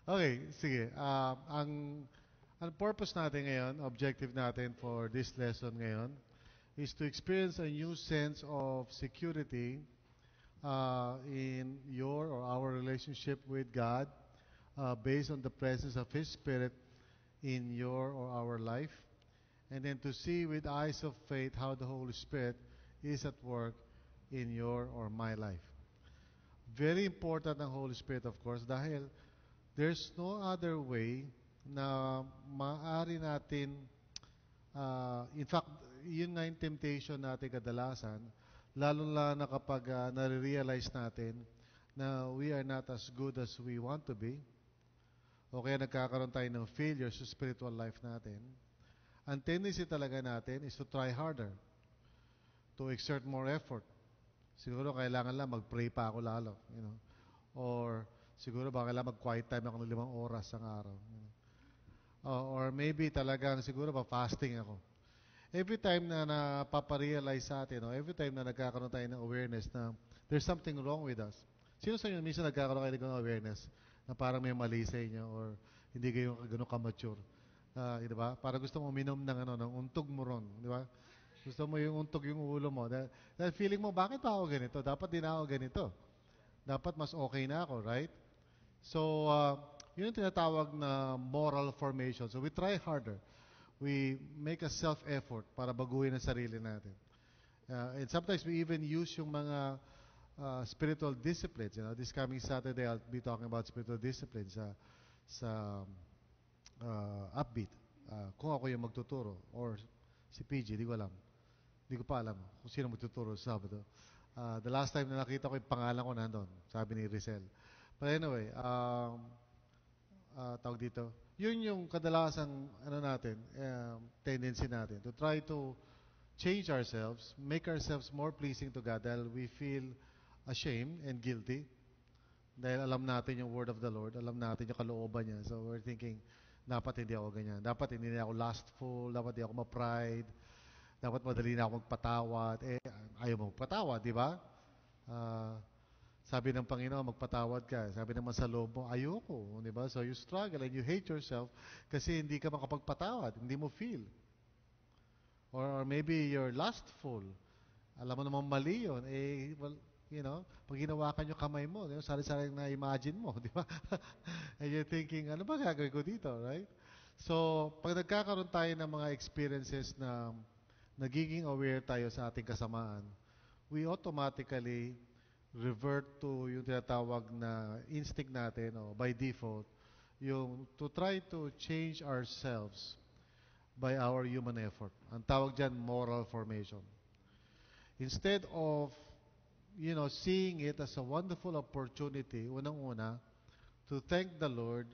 Okay, sige. Ang purpose natin ngayon, objective natin for this lesson ngayon, is to experience a new sense of security in your or our relationship with God based on the presence of His Spirit in your or our life. And then to see with eyes of faith how the Holy Spirit is at work in your or my life. Very important ang Holy Spirit, of course, dahil there's no other way na maaari natin, in fact, yun nga yung temptation natin kadalasan, lalo na kapag nare-realize natin na we are not as good as we want to be, o kaya nagkakaroon tayo ng failure sa spiritual life natin, ang tendency talaga natin is to try harder, to exert more effort. Siguro kailangan lang mag-pray pa ako lalo, or siguro baka kailangan mag-quiet time ako ng 5 oras ang araw. Or maybe talagang siguro pa-fasting ako. Every time na napaparealize sa atin, every time na nagkakaroon tayo ng awareness na there's something wrong with us. Sino sa inyo minsan nagkakaroon kayo ng awareness na parang may mali sa inyo or hindi kayo gano'n ka-mature? Di ba? Parang gusto mo uminom ng untog mo ron, di ba? Gusto mo yung untog yung ulo mo. Dahil feeling mo, bakit pa ako ganito? Dapat din ako ganito. Dapat mas okay na ako, right? So, yun yung tinatawag na moral formation. So, we try harder. We make a self-effort para baguhin ang sarili natin. And sometimes we even use yung mga spiritual disciplines. This coming Saturday, I'll be talking about spiritual disciplines sa Upbeat. Kung ako yung magtuturo or si PG, di ko alam. Di ko pa alam kung sino magtuturo sa Sabado. The last time na nakita ko yung pangalan ko nandun, sabi ni Rizal. But anyway, tawag dito, yun yung kadalasang tendency natin to try to change ourselves, make ourselves more pleasing to God dahil we feel ashamed and guilty dahil alam natin yung word of the Lord, alam natin yung kalooban niya. So we're thinking, dapat hindi ako ganyan. Dapat hindi ako lustful, dapat hindi ako ma-pride, dapat madali na ako magpatawad. Ayaw mo magpatawad, di ba? Sabi ng Panginoon, magpatawad ka. Sabi naman sa loob mo, ayoko. Di ba? So you struggle and you hate yourself kasi hindi ka makapagpatawad. Hindi mo feel. Or maybe you're lustful. Alam mo naman mali yun. Pag ginawakan yung kamay mo, sari-sari na imagine mo, di ba? And you're thinking, ano ba gagawin ko dito, right? So, pag nagkakaroon tayo ng mga experiences na nagiging aware tayo sa ating kasamaan, we automatically revert to yung tinatawag na instinct natin, by default, yung to try to change ourselves by our human effort. Ang tawag dyan, moral formation. Instead of, seeing it as a wonderful opportunity, unang-una, to thank the Lord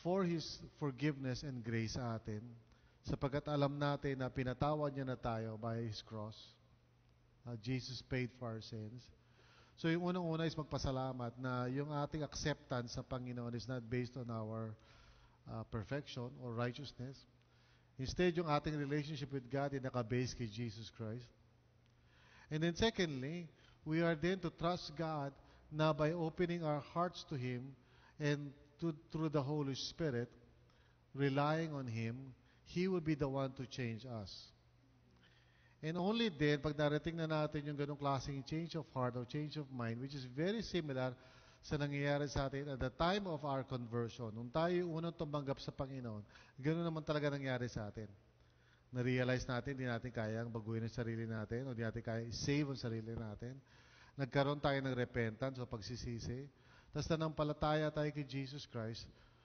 for His forgiveness and grace sa atin, sapagkat alam natin na pinatawad niya na tayo by His cross. Jesus paid for our sins. So yung unang-una is magpasalamat na yung ating acceptance sa Panginoon is not based on our perfection or righteousness. Instead, yung ating relationship with God ay naka-base kay Jesus Christ. And then secondly, we are then to trust God na by opening our hearts to Him and through the Holy Spirit, relying on Him, He will be the one to change us. And only then, pag narating na natin yung ganong klaseng change of heart or change of mind, which is very similar sa nangyayari sa atin at the time of our conversion, nung tayo unang tumanggap sa Panginoon, gano'n naman talaga nangyari sa atin. Na-realize natin, hindi natin kayang baguhin ang sarili natin o hindi natin kaya save ang sarili natin. Nagkaroon tayo ng repentance o pagsisisi. Tapos nanampalataya tayo kay Jesus Christ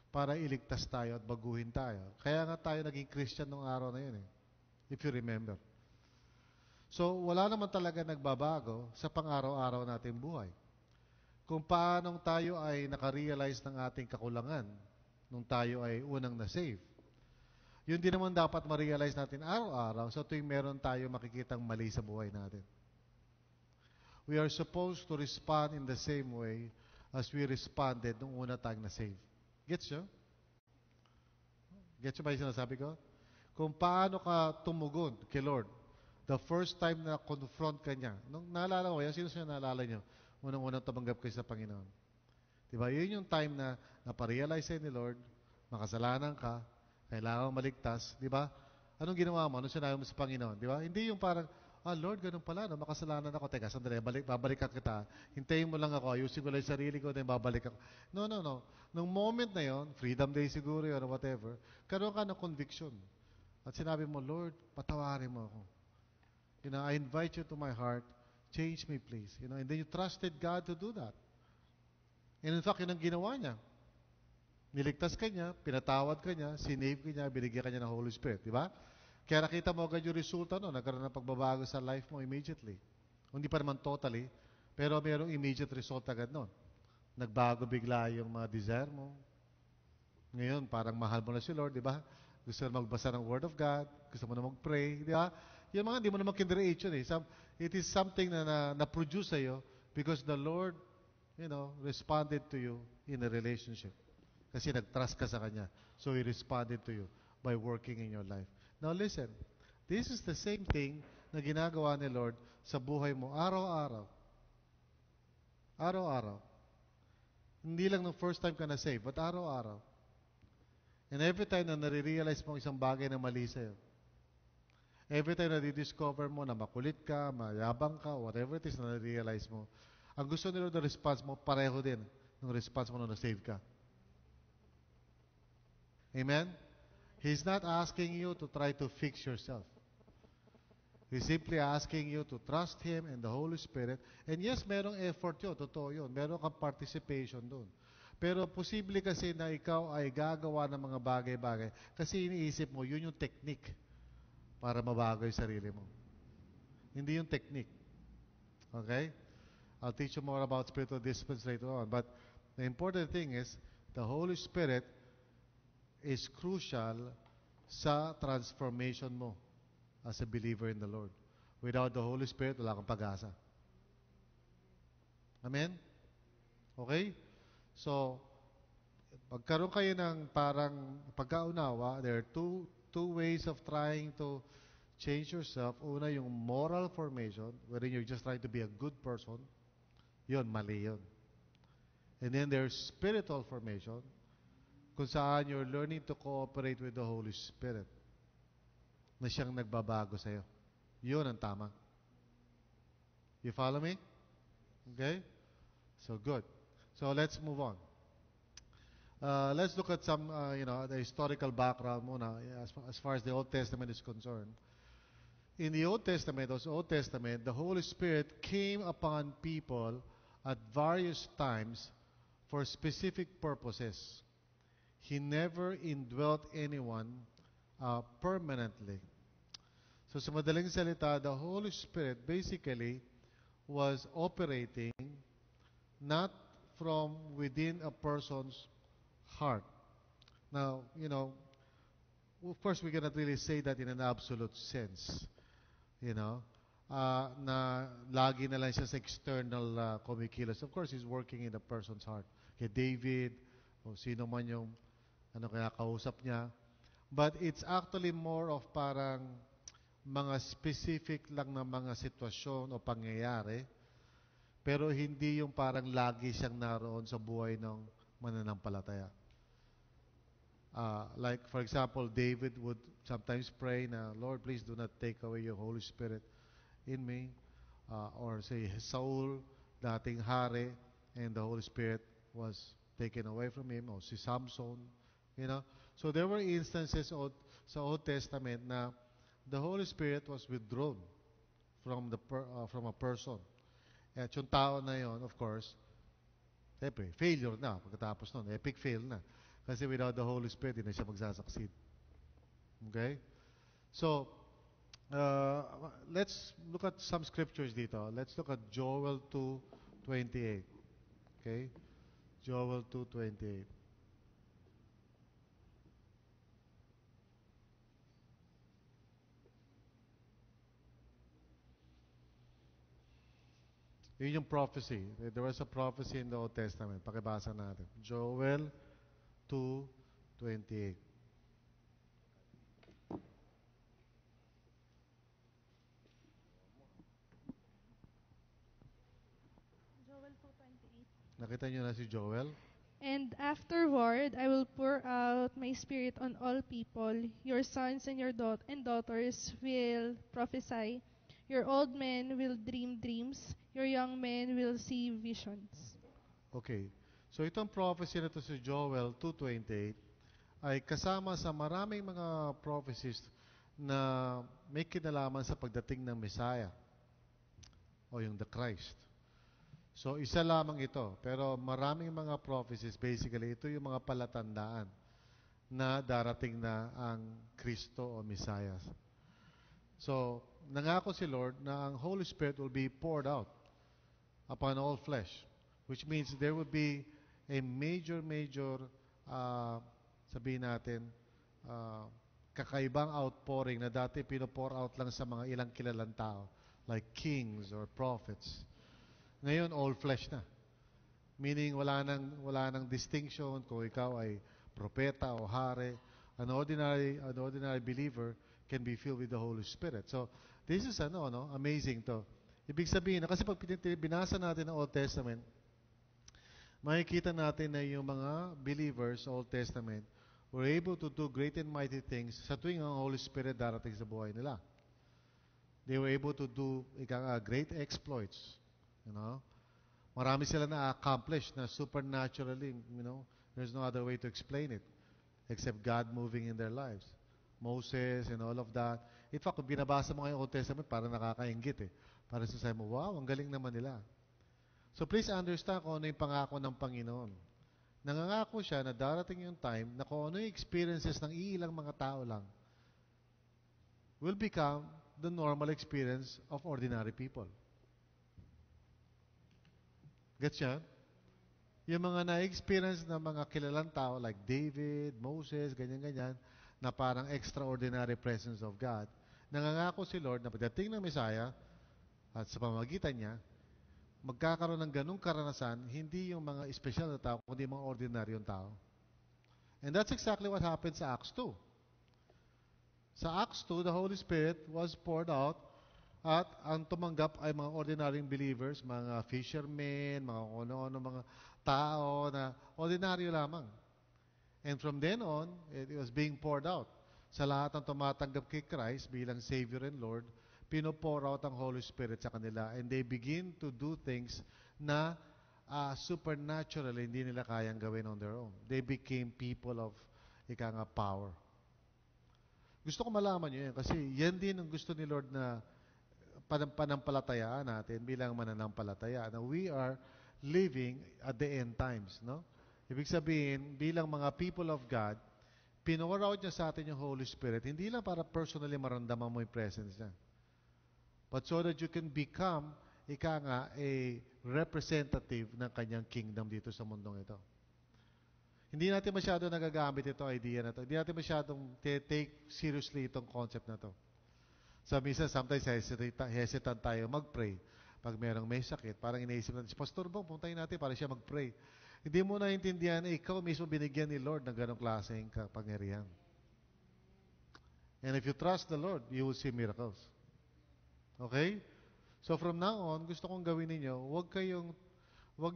para iligtas tayo at baguhin tayo. Kaya nga tayo naging Christian nung araw na yun if you remember. So, wala naman talaga nagbabago sa pang-araw-araw nating buhay. Kung paanong tayo ay nakarealize ng ating kakulangan nung tayo ay unang na-save. Yun din naman dapat ma-realize natin araw-araw sa tuwing meron tayo makikitang mali sa buhay natin. We are supposed to respond in the same way as we responded nung una tayong na-save. Gets nyo? Gets nyo ba yung sinasabi ko? Kung paano ka tumugon kay Lord, the first time na confront ka niya. Nung naalala ko, sino naalala niyo? Unang-unang tumanggap kayo sa Panginoon. Diba? Yun yung time na naparealize sa'yo ni Lord, makasalanan ka, kailangan maligtas. Diba? Anong ginawa mo? Anong sinabi mo sa Panginoon? Diba? Hindi yung parang, Lord, ganun pala, no? Makasalanan ako. Teka, sandali, babalik kita. Hintayin mo lang ako, ayusin ko lang yung sarili ko, then babalik ako. No, no, no. Nung moment na yon, Freedom Day siguro yun, or whatever, karoon ka ng conviction. At sinabi mo, Lord, patawarin mo ako. I invite you to my heart. Change me, please. And then you trusted God to do that. And in fact, yun ang ginawa niya. Niligtas ka niya, pinatawad ka niya, sinave ka niya, binigyan ka niya ng Holy Spirit. Di ba? Kaya nakita mo agad yung resulta no, nagkaroon ng pagbabago sa life mo immediately. Hindi pa naman totally, pero mayroong immediate result agad noon. Nagbago bigla yung mga desire mo. Ngayon, parang mahal mo na si Lord, di ba? Gusto mo magbasa ng Word of God, gusto mo na mag-pray, di ba? Yung mga hindi mo naman kinreate yun eh. It is something na na-produce sa'yo because the Lord responded to you in a relationship. Kasi nag-trust ka sa Kanya. So He responded to you by working in your life. Now listen, this is the same thing na ginagawa ni Lord sa buhay mo araw-araw. Araw-araw. Hindi lang nung first time ka na-save, but araw-araw. And every time na nare-realize mo isang bagay na mali sa'yo, every time na di-discover mo na makulit ka, mayabang ka, whatever it is na nare-realize mo, ang gusto nila na response mo, pareho din ng response mo na na-save ka. Amen? He's not asking you to try to fix yourself. He's simply asking you to trust Him and the Holy Spirit. And yes, merong effort yun, totoo yun. Meron kang participation doon. Pero posible kasi na ikaw ay gagawa ng mga bagay-bagay kasi iniisip mo, yun yung technique para mabago yung sarili mo. Hindi yung technique. Okay? I'll teach you more about spiritual disciplines later on. But the important thing is, the Holy Spirit is crucial sa transformation mo as a believer in the Lord. Without the Holy Spirit, wala kang pag-asa. Amen? Okay? So, pagkaroon kayo ng parang pagkaunawa, there are two ways of trying to change yourself. Una, yung moral formation, wherein you're just trying to be a good person. Yun, mali yun. And then there's spiritual formation, kung saan you're learning to cooperate with the Holy Spirit na siyang nagbabago sa'yo. Yun ang tama. You follow me? Okay? So, good. So, let's move on. Let's look at some, the historical background muna as far as the Old Testament is concerned. In the Old Testament, the Holy Spirit came upon people at various times for specific purposes. He never indwelt anyone permanently. So sa madaling salita, the Holy Spirit basically was operating not from within a person's heart. Now, of course, we cannot really say that in an absolute sense. Na lagi na lang siya sa external kumikilos. Of course, He's working in the person's heart. Kay David, o sino man yung kaya kausap niya. But it's actually more of parang mga specific lang na mga sitwasyon o pangyayari, pero hindi yung parang lagi siyang naroon sa buhay ng mananampalataya. Like, for example, David would sometimes pray na, Lord, please do not take away your Holy Spirit in me. Or say, Saul, dating hari, and the Holy Spirit was taken away from him. O si Samson, So there were instances sa Old Testament na the Holy Spirit was withdrawn from a person. At yung tao na yon, of course, siyempre, failure na pagkatapos nun. Epic fail na. Kasi without the Holy Spirit, hindi na siya magsasucceed. Okay? So, let's look at some scriptures dito. Let's look at Joel 2:28. Okay? Joel 2:28. Yun yung prophecy. There was a prophecy in the Old Testament. Pakibasa natin. Joel 2:28. Joel 2:28. Nakita niyo na si Joel? And afterward, I will pour out my spirit on all people. Your sons and your daughters will prophesy. Your old men will dream dreams. Your young men will see visions. Okay. So itong prophecy na to si Joel 2:28 ay kasama sa maraming mga prophecies na may kinalaman sa pagdating ng Messiah o yung the Christ. So isa lamang ito, pero maraming mga prophecies, basically ito yung mga palatandaan na darating na ang Kristo o Messiah. So, nangako si Lord na ang Holy Spirit will be poured out upon all flesh, which means there will be a major, uh, sabihin natin, uh, kakaibang outpouring na dati pinopour out lang sa mga ilang kilalang tao, like kings or prophets. Ngayon, all flesh na. Meaning, wala nang distinction kung ikaw ay propeta o hari. An ordinary believer can be filled with the Holy Spirit. So, this is amazing to. Ibig sabihin, kasi pag binasa natin ang Old Testament, makikita natin na yung mga believers, Old Testament, were able to do great and mighty things sa tuwing ang Holy Spirit darating sa buhay nila. They were able to do great exploits. You know? Marami sila na-accomplish na supernaturally, there's no other way to explain it except God moving in their lives. Moses and all of that. In fact, kung binabasa mo ngayon Old Testament, parang nakakaingit eh. Para sasabi mo, wow, ang galing naman nila. So please understand kung ano yung pangako ng Panginoon. Nangangako siya na darating yung time na kung ano yung experiences ng iilang mga tao lang will become the normal experience of ordinary people. Gets yan? Yung mga na-experience ng mga kilalang tao like David, Moses, ganyan-ganyan, na parang extraordinary presence of God, nangangako si Lord na pagdating ng Messiah at sa pamamagitan niya, magkakaroon ng ganung karanasan, hindi yung mga espesyal na tao, kundi mga ordinaryong tao. And that's exactly what happened sa Acts 2. Sa Acts 2, the Holy Spirit was poured out at ang tumanggap ay mga ordinaryong believers, mga fishermen, mga ano-ano, mga tao na ordinaryo lamang. And from then on, it was being poured out. Sa lahat ng tumatanggap kay Christ bilang Savior and Lord, pinopour out ang Holy Spirit sa kanila and they begin to do things na supernaturally hindi nila kayang gawin on their own. They became people of power. Gusto ko malaman nyo yan kasi yan din ang gusto ni Lord na panampalatayaan natin bilang mananampalataya na we are living at the end times, no? Ibig sabihin, bilang mga people of God, pinour out niya sa atin yung Holy Spirit, hindi lang para personally maramdaman mo yung presence niya, but so that you can become, a representative ng kanyang kingdom dito sa mundong ito. Hindi natin masyado nagagamit ito idea na to. Hindi natin masyadong take seriously itong concept na to. So, minsan, sometimes hesitant tayo mag-pray. Pag merong may sakit, parang iniisip natin, si Pastor Bong, puntahin natin para siya mag-pray. Hindi mo naintindihan na ikaw mismo binigyan ni Lord ng ganong klaseng kapangyarihan. And if you trust the Lord, you will see miracles. Okay? So from now on, gusto kong gawin ninyo, huwag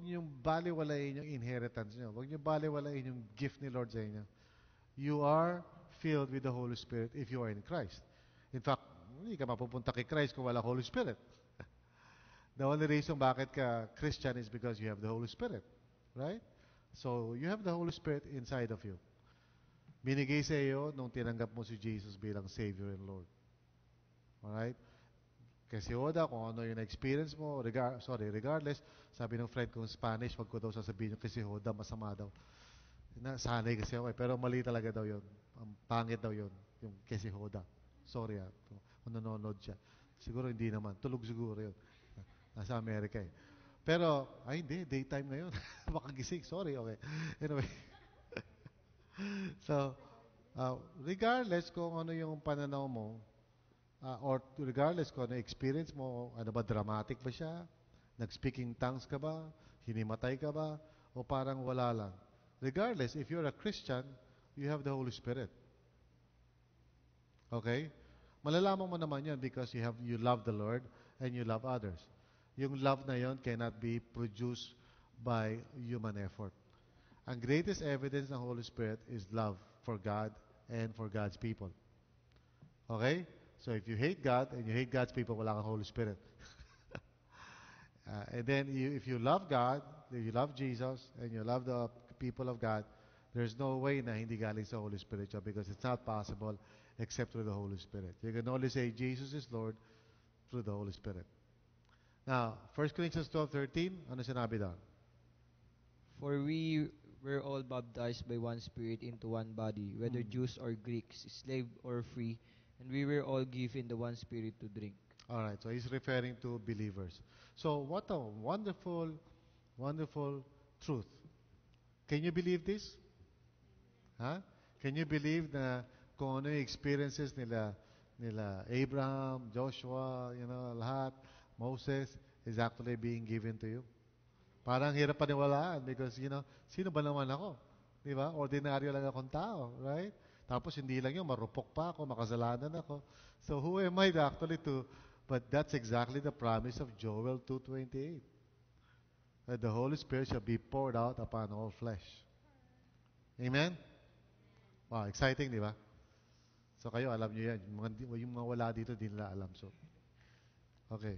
niyong baliwalain yung inheritance niyo. Huwag niyo baliwalain yung gift ni Lord sa inyo. You are filled with the Holy Spirit if you are in Christ. In fact, hindi ka mapupunta kay Christ kung wala Holy Spirit. The only reason bakit ka Christian is because you have the Holy Spirit. Right? So, you have the Holy Spirit inside of you. Binigay sa iyo nung tinanggap mo si Jesus bilang Savior and Lord. Alright? Kasi Oda, kung ano yung experience mo, regardless, sabi ng friend kong Spanish, wag ko daw sasabihin yung kasi Oda, masama daw. Sanay kasi ako pero mali talaga daw yun. Pangit daw yun, yung kasi Oda. Sorry kung nanonood siya. Siguro hindi naman. Tulog siguro yun. Nasa Amerika eh. Pero, hindi, daytime ngayon. Makagising, sorry, okay. Anyway. So, regardless kung ano yung pananaw mo, or regardless kung ano experience mo, ano ba, dramatic ba siya? Nag-speaking tongues ka ba? Hinimatay ka ba? O parang wala lang? Regardless, if you're a Christian, you have the Holy Spirit. Okay? Malalaman mo naman yan because you love the Lord and you love others. Yung love na yon cannot be produced by human effort. Ang greatest evidence ng Holy Spirit is love for God and for God's people. Okay? So if you hate God and you hate God's people, wala kang Holy Spirit. And then if you love God, if you love Jesus, and you love the people of God, there's no way na hindi galing sa Holy Spirit siya because it's not possible except through the Holy Spirit. You can only say Jesus is Lord through the Holy Spirit. Now, 1 Corinthians 12:13, ano sinabi doon? For we were all baptized by one Spirit into one body, whether Jews or Greeks, slave or free, and we were all given the one Spirit to drink. All right, so he's referring to believers. So what a wonderful, wonderful truth. Can you believe this? Huh? Can you believe na kung ano yung experiences nila Abraham, Joshua, lahat, Moses, is actually being given to you? Parang hirap paniwalaan because, sino ba naman ako? Di ba? Ordinaryo lang akong tao, right? Tapos hindi lang yun, marupok pa ako, makasalanan ako. So who am I actually to? But that's exactly the promise of Joel 2:28. That the Holy Spirit shall be poured out upon all flesh. Amen? Wow, exciting, di ba? So kayo, alam nyo yan. Yung mga wala dito, di nila alam. So, okay.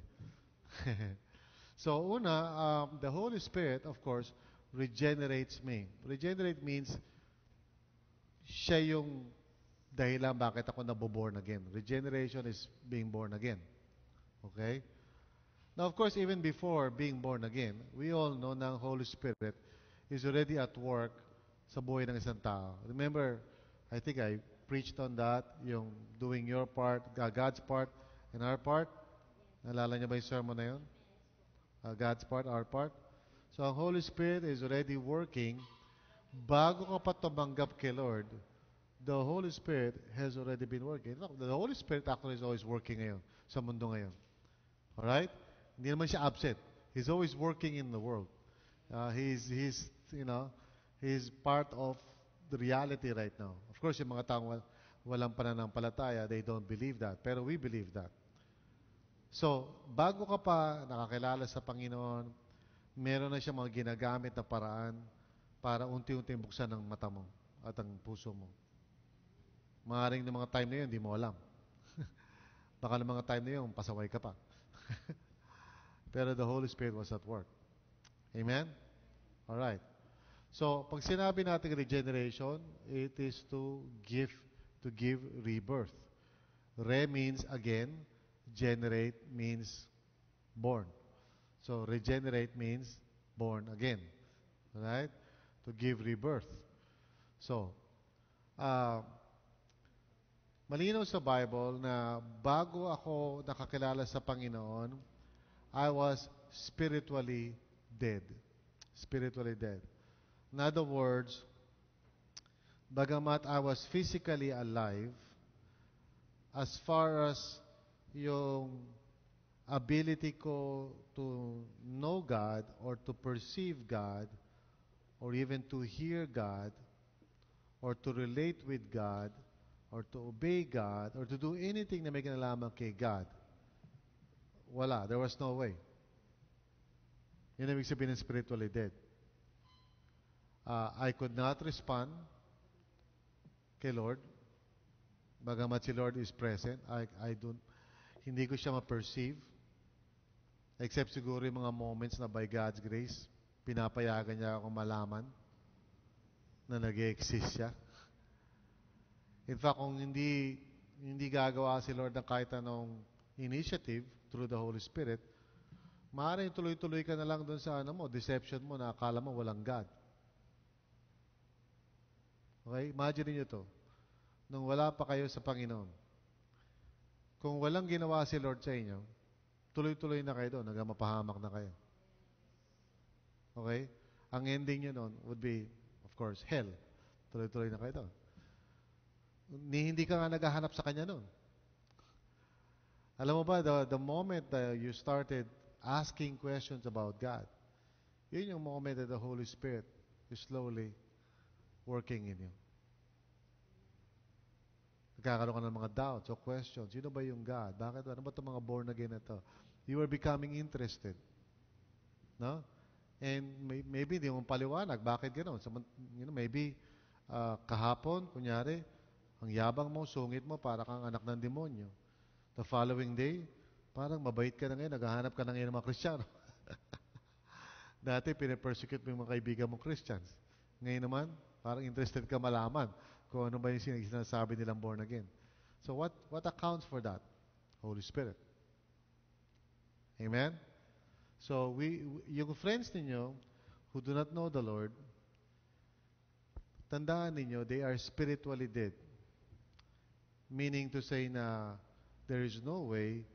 So, una, the Holy Spirit, of course, regenerates me. Regenerate means siya yung dahilan bakit ako naboborn again. Regeneration is being born again. Okay? Now, of course, even before being born again, we all know na ang Holy Spirit is already at work sa buhay ng isang tao. Remember, I think I preached on that, yung doing your part, God's part, and our part. Nalala niyo ba yung sermon na yun? God's part, our part. So, ang Holy Spirit is already working. Bago ka pa tumanggap kay Lord, the Holy Spirit has already been working. The Holy Spirit actually is always working ngayon, sa mundo ngayon. Alright? Hindi naman siya absent. He's always working in the world. He's part of the reality right now. Of course, yung mga taong walang pananampalataya, they don't believe that. Pero we believe that. So, bago ka pa nakakilala sa Panginoon, meron na siya mga ginagamit na paraan para unti-unti buksan ang mata mo at ang puso mo. Maaaring ng mga time na yun, hindi mo alam. Baka ng mga time na yun, pasaway ka pa. Pero the Holy Spirit was at work. Amen? Alright. So, pag sinabi natin regeneration, it is to give rebirth. Re means again, generate means born. So, regenerate means born again. Alright? To give rebirth. So, malinaw sa Bible na bago ako nakakilala sa Panginoon, I was spiritually dead. Spiritually dead. In other words, bagamat I was physically alive, as far as yung ability ko to know God or to perceive God or even to hear God or to relate with God or to obey God or to do anything na may kinalaman kay God, wala. There was no way. Yun ang ibig sabihin ng spiritually dead. I could not respond kay Lord. Bagamat si Lord is present, hindi ko siya ma-perceive. Except siguro yung mga moments na by God's grace, pinapayagan niya ako malaman na nag-exist siya. In fact, kung hindi gagawa si Lord ng kahit anong initiative through the Holy Spirit, maaaring tuloy-tuloy ka na lang doon sa deception mo na akala mo walang God. Okay? Imagine niyo to. Nung wala pa kayo sa Panginoon, kung walang ginawa si Lord sa inyo, tuloy-tuloy na kayo doon, nagamapahamak na kayo. Okay? Ang ending nyo noon would be, of course, hell. Tuloy-tuloy na kayo doon. Hindi ka nga naghahanap sa Kanya noon. Alam mo ba, the moment that you started asking questions about God, yun yung moment that the Holy Spirit is slowly working in you. Nagkakaroon ka ng mga doubts o questions. Sino ba yung God? Bakit? Ano ba itong mga born again na ito? You are becoming interested. No? And maybe hindi mo paliwanag. Bakit gano'n? Maybe kahapon, kunyari, ang yabang mo, sungit mo, para kang anak ng demonyo. The following day, parang mabait ka na ngayon, naghahanap ka na ngayon ng mga Kristiyano. Dati, pinapersecute mo yung mga kaibigan mong Christians. Ngayon naman, parang interested ka malaman kung ano ba yung sinasabi nilang born again. So what accounts for that? Holy Spirit. Amen? So yung friends ninyo who do not know the Lord, tandaan ninyo, they are spiritually dead. Meaning to say na there is no way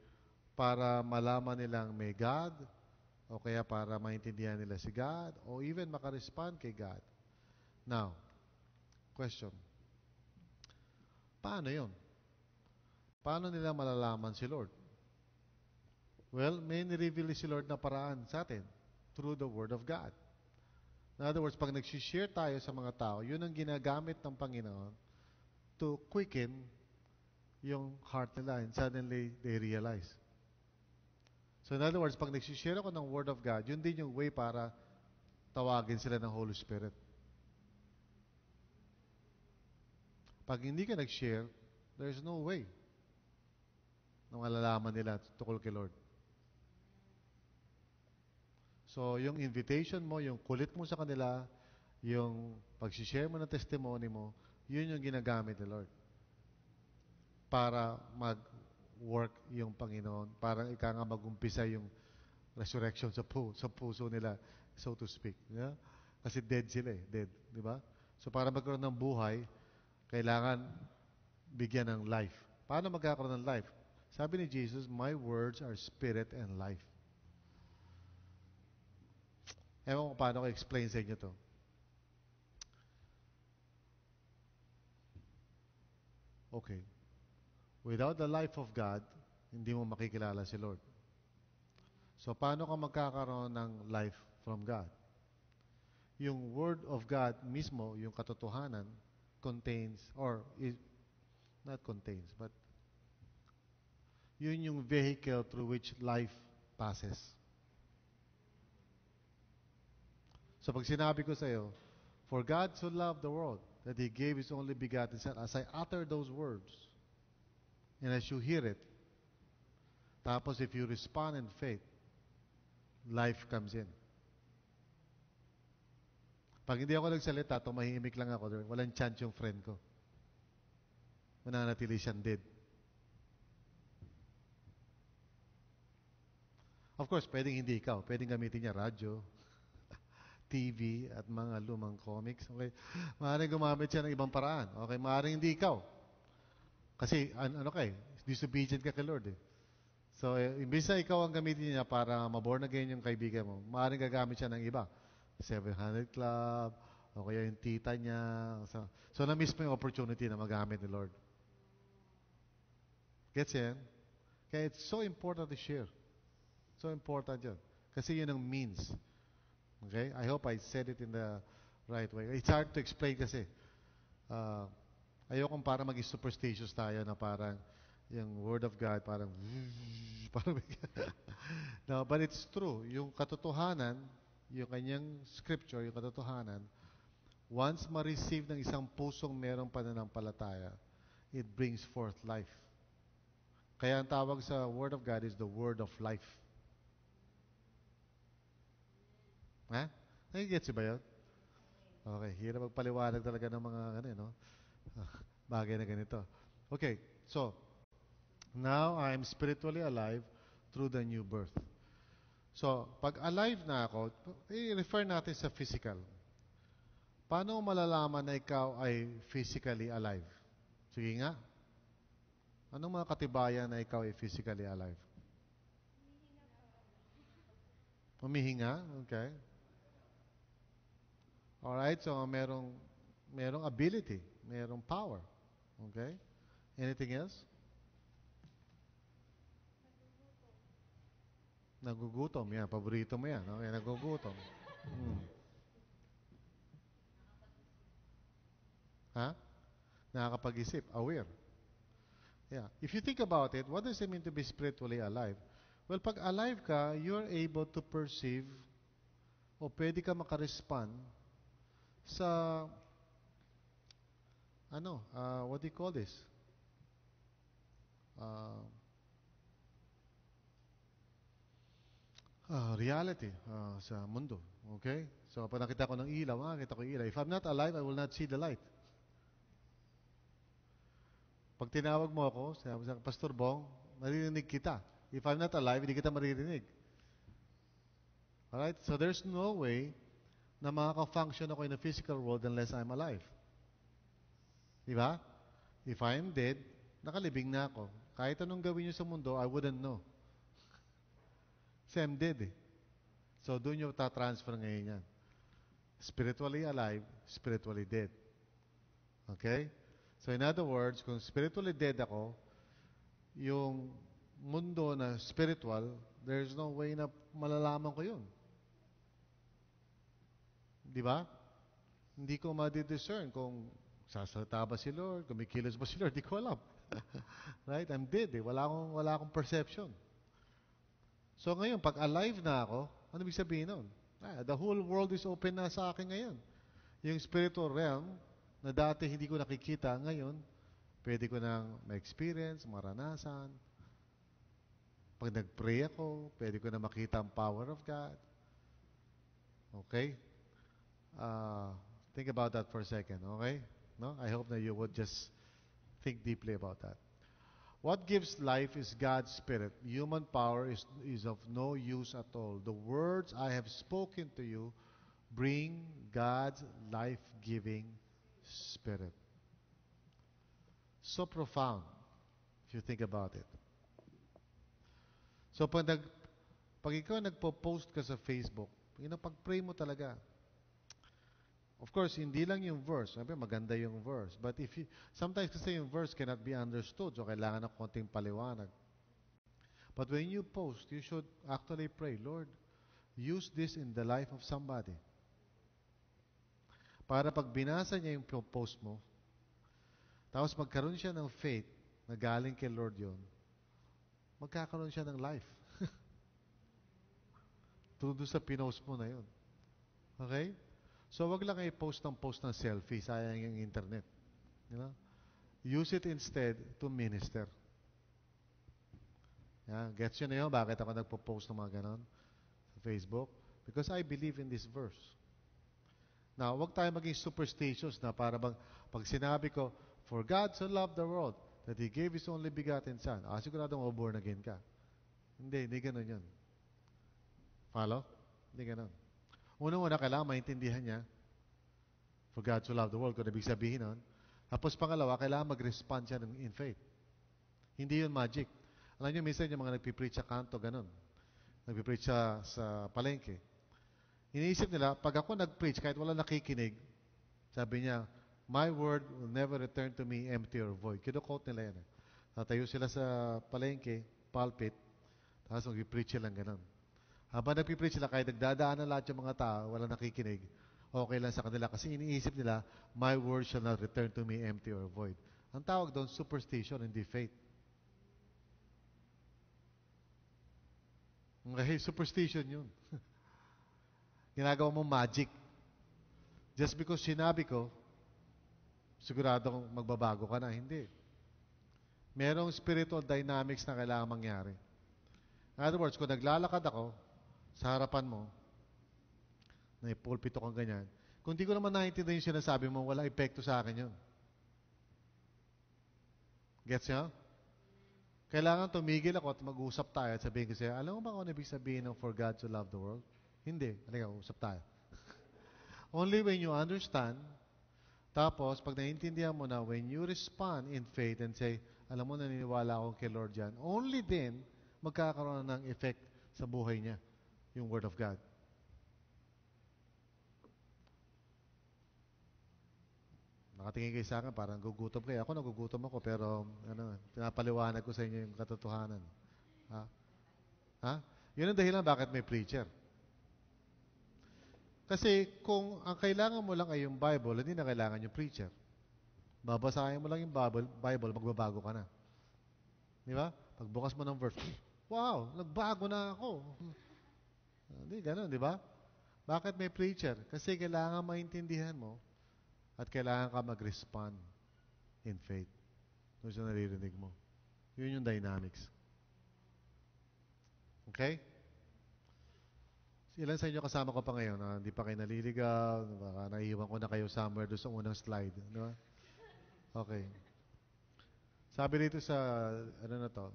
para malaman nilang may God, o kaya para maintindihan nila si God, o even makarespond kay God. Now, question. Paano yun? Paano nila malalaman si Lord? Well, may nireveal si Lord na paraan sa atin through the Word of God. In other words, pag nagsishare tayo sa mga tao, yun ang ginagamit ng Panginoon to quicken yung heart nila, and suddenly they realize. So in other words, pag nagsishare ako ng Word of God, yun din yung way para tawagin sila ng Holy Spirit. Pag hindi ka nag-share, there's no way na malalaman nila tukol kay Lord. So, yung invitation mo, yung kulit mo sa kanila, yung pag-share mo ng testimony mo, yun yung ginagamit ni Lord para mag-work yung Panginoon, para ika nga mag-umpisa yung resurrection sa puso nila, so to speak. Yeah? Kasi dead sila dead. Di ba? So, para magkaroon ng buhay, kailangan bigyan ng life. Paano magkakaroon ng life? Sabi ni Jesus, my words are spirit and life. Ewan ko paano ko explain sa inyo to. Okay. Without the life of God, hindi mo makikilala si Lord. So, paano ka magkakaroon ng life from God? Yung Word of God mismo, yung katotohanan, contains, or not contains, but yun yung vehicle through which life passes. So pag sinabi ko sa iyo, for God so loved the world that He gave His only begotten Son, as I utter those words, and as you hear it, tapos if you respond in faith, life comes in. Pag hindi ako nagsalita, tumahimik lang ako, walang chance yung friend ko. Mananatili siyang dead. Of course, pwedeng hindi ikaw. Pwedeng gamitin niya radyo, TV, at mga lumang comics. Okay? Maaaring gumamit siya ng ibang paraan. Okay? Maaaring hindi ikaw. Kasi, disobedient ka kay Lord So, imbis na ikaw ang gamitin niya para maborn again yung kaibigan mo, maaaring gagamit siya ng iba. 700 Club, o kaya yung tita niya. So na-miss mo yung opportunity na magamit ni Lord. Gets yan? Kaya it's so important to share. So important yun. Kasi yun ang means. Okay? I hope I said it in the right way. It's hard to explain kasi. Ayokong parang maging superstitious tayo na parang yung Word of God parang no, but it's true. Yung katotohanan, yung kanyang scripture, yung katotohanan, once ma-receive ng isang pusong merong pananampalataya, it brings forth life. Kaya ang tawag sa Word of God is the Word of life. Ha? Nagigets ba yun? Okay, hirap magpaliwanag talaga ng mga bagay na ganito. Okay, so, now I'm spiritually alive through the new birth. So, pag alive na ako, i-refer natin sa physical. Paano malalaman na ikaw ay physically alive? Sige nga. Anong mga katibayan na ikaw ay physically alive? Humihinga? Okay. Alright, so merong ability, merong power. Okay? Anything else? Nagugutom. Yan, paborito mo yan. Okay, nagugutom. Ha? Nakakapag-isip. Aware. Yeah. If you think about it, what does it mean to be spiritually alive? Well, pag alive ka, you're able to perceive o pwede ka makarespond sa, what do you call this? Uh, reality sa mundo. Okay? So, pag nakita ko ng ilaw, nakita ko yung ilaw. If I'm not alive, I will not see the light. Pag tinawag mo ako, sabi sa Pastor Bong, maririnig kita. If I'm not alive, hindi kita maririnig. Alright? So, there's no way na makaka-function ako in the physical world unless I'm alive. Di ba? If I'm dead, nakalibing na ako. Kahit anong gawin nyo sa mundo, I wouldn't know. Kasi I'm dead eh. So, doon yung ta-transfer ngayon yan. Spiritually alive, spiritually dead. Okay? So, in other words, kung spiritually dead ako, yung mundo na spiritual, there's no way na malalaman ko yun. Di ba? Hindi ko ma-discern kung sasalita ba si Lord, kumikilos ba si Lord, di ko alam. Right? I'm dead eh. Wala akong perception. So ngayon, pag alive na ako, ano ibig sabihin nun? The whole world is open na sa akin ngayon. Yung spiritual realm, na dati hindi ko nakikita, ngayon, pwede ko nang ma-experience, maranasan. Pag nag-pray ako, pwede ko na makita ang power of God. Okay? Think about that for a second, okay? No? I hope that you would just think deeply about that. What gives life is God's Spirit. Human power is of no use at all. The words I have spoken to you bring God's life-giving Spirit. So profound, if you think about it. So pag ikaw nagpo-post ka sa Facebook, pag-pray mo talaga. Of course, hindi lang yung verse. Sabi, maganda yung verse. But sometimes kasi yung verse cannot be understood, so kailangan ng konting paliwanag. But when you post, you should actually pray, Lord, use this in the life of somebody. Para pag binasa niya yung post mo, tapos magkaroon siya ng faith na galing kay Lord yun, magkakaroon siya ng life. Doon sa pinost mo na yun. Okay? So, wag lang i-post ng selfie. Sayang yung internet. You know? Use it instead to minister. Yeah, gets you na yun? Bakit ako nagpo-post ng mga ganon sa Facebook? Because I believe in this verse. Now, wag tayo maging superstitious na para bang pag sinabi ko, for God so loved the world that He gave His only begotten Son. Siguradong born again ka. Hindi ganon yun. Follow? Hindi ganon. Una-una, kailangan maintindihan niya. For God so loved the world, kung ibig sabihin nun. Tapos pangalawa, kailangan mag-respond siya in faith. Hindi yun magic. Alam niyo, minsan yung mga nagpipreach sa kanto, ganun. Nagpipreach sa palengke. Iniisip nila, pag ako nag-preach, kahit wala nakikinig, sabi niya, my word will never return to me empty or void. Kino-quote nila yan. Tatayo sila sa palengke, pulpit, tapos mag-preach lang ganun. Habang nagpipreach sila, kahit nagdadaan na lahat yung mga tao, wala nakikinig, okay lang sa kanila. Kasi iniisip nila, my word shall not return to me empty or void. Ang tawag doon, superstition, hindi faith. Okay, superstition yun. Ginagawa mo magic. Just because sinabi ko, siguradong magbabago ka na. Hindi. Merong spiritual dynamics na kailangan mangyari. In other words, kung naglalakad ako, sa harapan mo, na ipulpito kang ganyan, kung di ko naman naiintindihan yung sinasabi mo, wala epekto sa akin yun. Gets nyo? Kailangan tumigil ako at mag-usap tayo at sabihin ko sa'yo, alam mo ba kung ano ibig sabihin ng for God to love the world? Hindi. Halika, usap tayo. Only when you understand, tapos pag naiintindihan mo na, when you respond in faith and say, alam mo, naniniwala ako kay Lord yan, only then, magkakaroon ng effect sa buhay niya. Yung Word of God. Nakatingin kayo sa akin, parang gugutom kayo. Ako nagugutom ako, pero pinapaliwanag ko sa inyo yung katotohanan. Ha? Yun ang dahilan bakit may preacher. Kasi kung ang kailangan mo lang ay yung Bible, hindi na kailangan yung preacher. Babasahin mo lang yung Bible, magbabago ka na. Di ba? Pagbukas mo ng verse, wow, nagbago na ako. Hindi, ganun, di ba? Bakit may preacher? Kasi kailangan maintindihan mo at kailangan ka mag-respond in faith. Doon sa naririnig mo. Yun yung dynamics. Okay? Ilan sa inyo kasama ko pa ngayon na hindi pa kayo naliligaw, baka naiiwan ko na kayo somewhere doon sa unang slide. Di ba? Okay. Sabi dito sa, ano na to,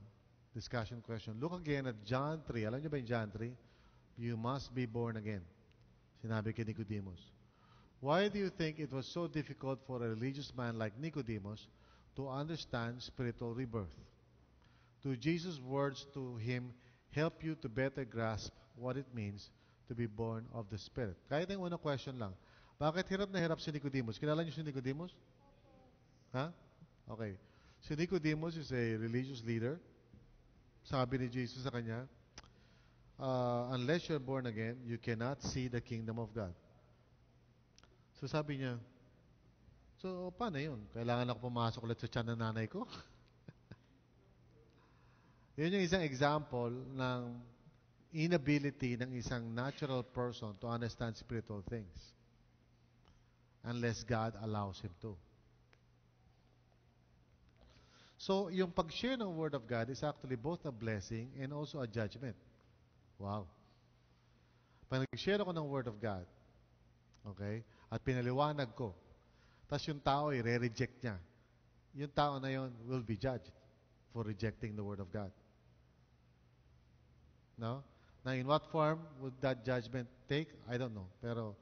discussion question. Look again at John 3. Alam niyo ba yung John 3? You must be born again. Sinabi kay Nicodemus. Why do you think it was so difficult for a religious man like Nicodemus to understand spiritual rebirth? Do Jesus' words to him help you to better grasp what it means to be born of the Spirit? Kahit yung unang question lang. Bakit hirap na hirap si Nicodemus? Kilala niyo si Nicodemus? Ha? Okay. Si Nicodemus is a religious leader. Sabi ni Jesus sa kanya, unless you're born again, you cannot see the kingdom of God. So sabi niya, so paano yun? Kailangan ako pumasok ulit sa tiyan ng nanay ko? Yun yung isang example ng inability ng isang natural person to understand spiritual things unless God allows him to. So, yung pag-share ng Word of God is actually both a blessing and also a judgment. Wow. Pag nag-share ako ng Word of God, okay, at pinaliwanag ko, tapos yung tao ay re-reject niya, yung tao na yun will be judged for rejecting the Word of God. No? Now, in what form would that judgment take? I don't know. Pero,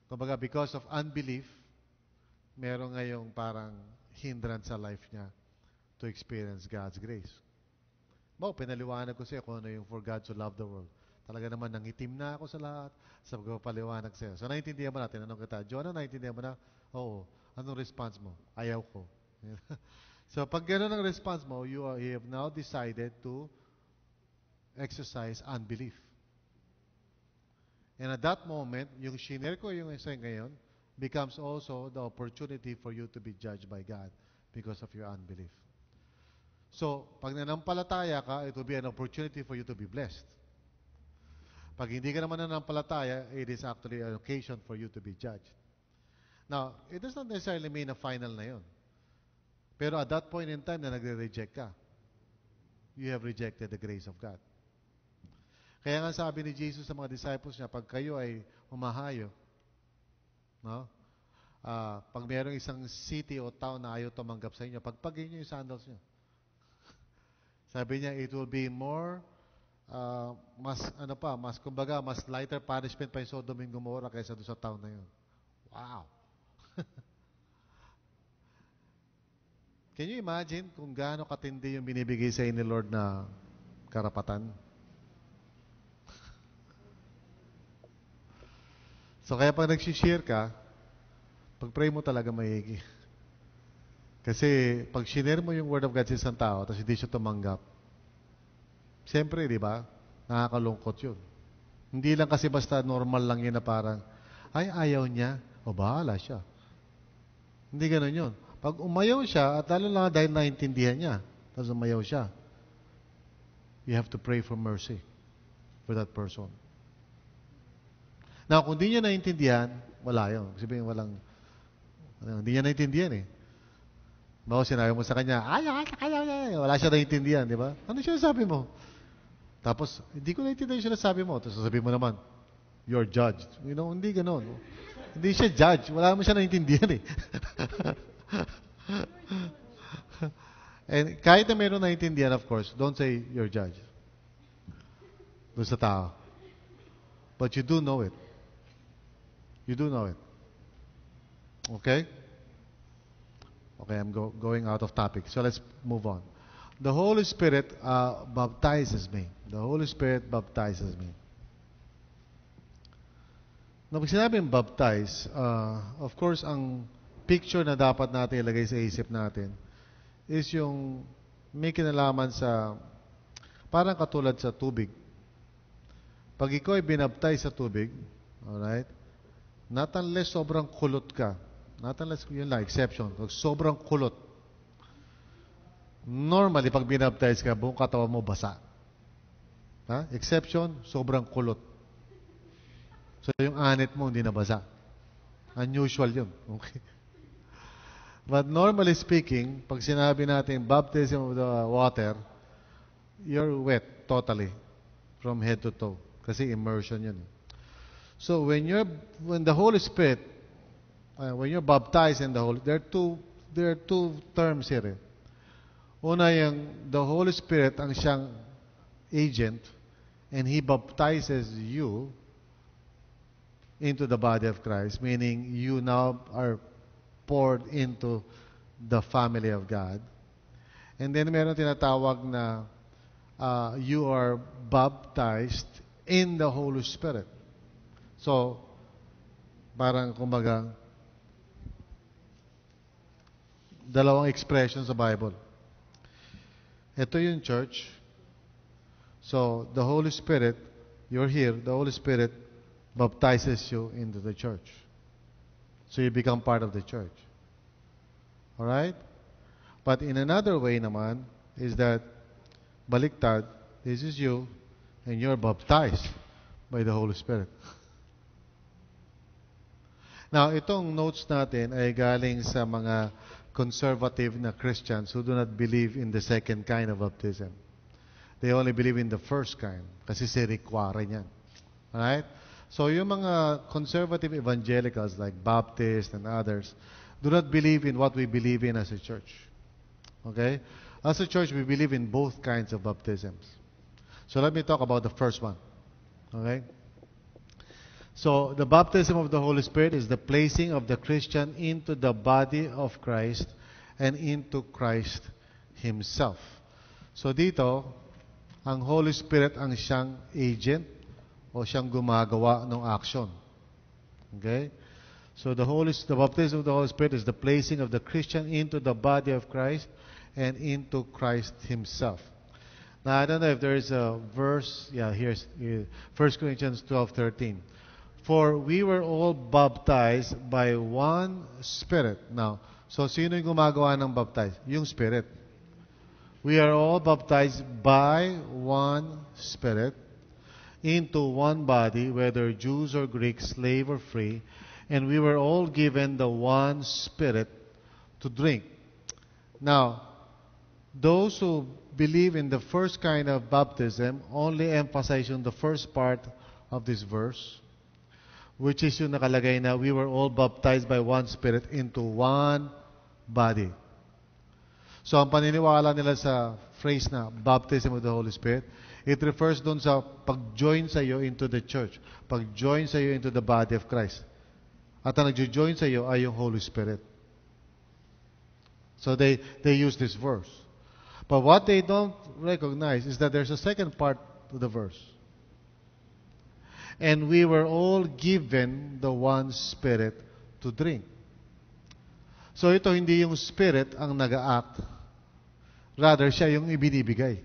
kumbaga, because of unbelief, meron ngayong parang hindrance sa life niya to experience God's grace. Pinaliwanag ko siya kung ano yung for God to love the world. Talaga naman, nangitim na ako sa lahat sa pagpapaliwanag siya. So, naintindihan mo natin. Anong kita? Jonah, naintindihan mo na? Oo. Anong response mo? Ayaw ko. So, pag gano'n ang response mo, you have now decided to exercise unbelief. And at that moment, yung shinare ko yung isa ngayon becomes also the opportunity for you to be judged by God because of your unbelief. So, pag nanampalataya ka, it will be an opportunity for you to be blessed. Pag hindi ka naman nanampalataya, it is actually an occasion for you to be judged. Now, it does not necessarily mean na final na yun. Pero at that point in time na nagre-reject ka, you have rejected the grace of God. Kaya nga sabi ni Jesus sa mga disciples niya, pag kayo ay humahayo, no? Pag mayroong isang city o town na ayaw tumanggap sa inyo, pagpagin niyo yung sandals niyo. Sabi niya, it will be more, mas lighter punishment pa yung Sodom and Gomorrah kaysa doon sa town na yun. Wow! Can you imagine kung gaano katindi yung binibigay sa inyo ni Lord na karapatan? So kaya pag nagsishare ka, pag-pray mo talaga maigi. Kasi pag shinare mo yung Word of God sa isang tao, tapos hindi siya tumanggap, siyempre, di ba, nakakalungkot yun. Hindi lang kasi basta normal lang yun na parang, ay, ayaw niya, o bahala siya. Hindi ganun yun. Pag umayaw siya, at lalo lang dahil naintindihan niya, tapos umayaw siya, you have to pray for mercy for that person. Now, kung di niya naintindihan, wala yun. Sabihin, hindi niya naintindihan eh. Bawa sinabi mo sa kanya, ayaw, wala siya naintindihan, di ba? Ano siya sabi mo? Tapos, hindi ko naintindihan yung sinasabi mo. Tapos sasabihin mo naman, you're judged. You know, hindi ganon. Hindi siya judge. Wala mo siya naintindihan eh. And kahit na mayroon naintindihan, of course, don't say you're judged. Doon sa tao. But you do know it. You do know it. Okay? Okay, I'm going out of topic. So let's move on. The Holy Spirit baptizes me. The Holy Spirit baptizes me. Now, pag sinabing baptize, of course, ang picture na dapat natin ilagay sa isip natin is yung may kinalaman sa, parang katulad sa tubig. Pag ikaw ay binaptize sa tubig, alright, not unless sobrang kulot ka, not unless, yun lang, exception, pag sobrang kulot, normally, pag binaptize ka, buong katawan mo basa. Ha? Exception, sobrang kulot. So, yung anit mo hindi nabasa. Unusual yun. Okay? But normally speaking, pag sinabi natin baptism of the water, you're wet totally from head to toe. Kasi immersion yun. So when the Holy Spirit, when you're baptized in the Holy, there are two terms here. Una yung the Holy Spirit ang siyang agent and He baptizes you into the body of Christ, meaning you now are poured into the family of God. And then meron tinatawag na you are baptized in the Holy Spirit. So, parang kumbaga, dalawang expression sa Bible. Ito yung church. So, the Holy Spirit, you're here, the Holy Spirit baptizes you into the church. So you become part of the church. Alright? But in another way naman, is that, baliktad, this is you, and you're baptized by the Holy Spirit. Now, itong notes natin ay galing sa mga conservative na Christians who do not believe in the second kind of baptism. They only believe in the first kind, kasi si require niyan. Alright? So, yung mga conservative evangelicals like Baptists and others do not believe in what we believe in as a church. Okay? As a church, we believe in both kinds of baptisms. So, let me talk about the first one. Okay? So, the baptism of the Holy Spirit is the placing of the Christian into the body of Christ and into Christ Himself. So, dito, ang Holy Spirit ang siyang agent o siyang gumagawa ng action. Okay? So the baptism of the Holy Spirit is the placing of the Christian into the body of Christ and into Christ Himself. Now, I don't know if there is a verse. Yeah, here's 1 Corinthians 12:13. For we were all baptized by one Spirit. Now, so sino yung gumagawa ng baptize? Yung Spirit. We are all baptized by one Spirit into one body, whether Jews or Greeks, slave or free, and we were all given the one Spirit to drink. Now, those who believe in the first kind of baptism only emphasize on the first part of this verse, which is yung nakalagay na we were all baptized by one Spirit into one body. So, ang paniniwala nila sa phrase na baptism of the Holy Spirit, it refers doon sa pag-join sa iyo into the church. Pag-join sa iyo into the body of Christ. At ang nag-join sa iyo ay yung Holy Spirit. So they use this verse. But what they don't recognize is that there's a second part to the verse. And we were all given the one Spirit to drink. So ito hindi yung Spirit ang nag-act. Rather, siya yung ibinibigay.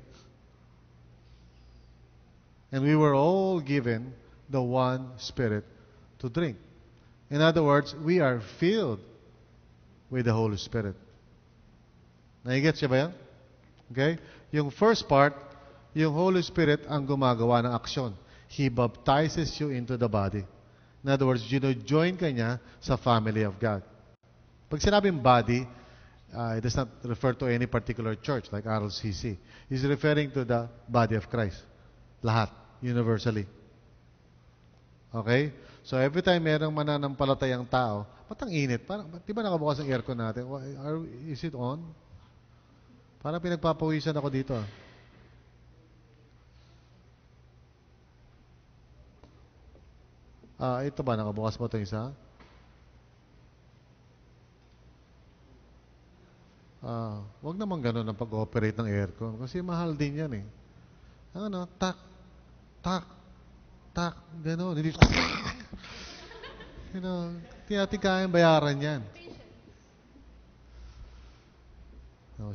And we were all given the one Spirit to drink. In other words, we are filled with the Holy Spirit. Naigets siya ba yan? Okay? Yung first part, yung Holy Spirit ang gumagawa ng aksyon. He baptizes you into the body. In other words, join ka niya sa family of God. Pag sinabing body, it does not refer to any particular church like RLCC. He's referring to the body of Christ. Lahat. Universally. Okay? So, every time merong mananampalatayang tao, ba't ang init? Parang, di ba nakabukas ang aircon natin? Is it on? Parang pinagpapawisan ako dito. Ito ba? Nakabukas ba ito isa? Wag naman ganun ang pag-operate ng aircon. Kasi mahal din yan eh. Ano, tak, gano'n. Hindi, hindi natin kayang bayaran yan.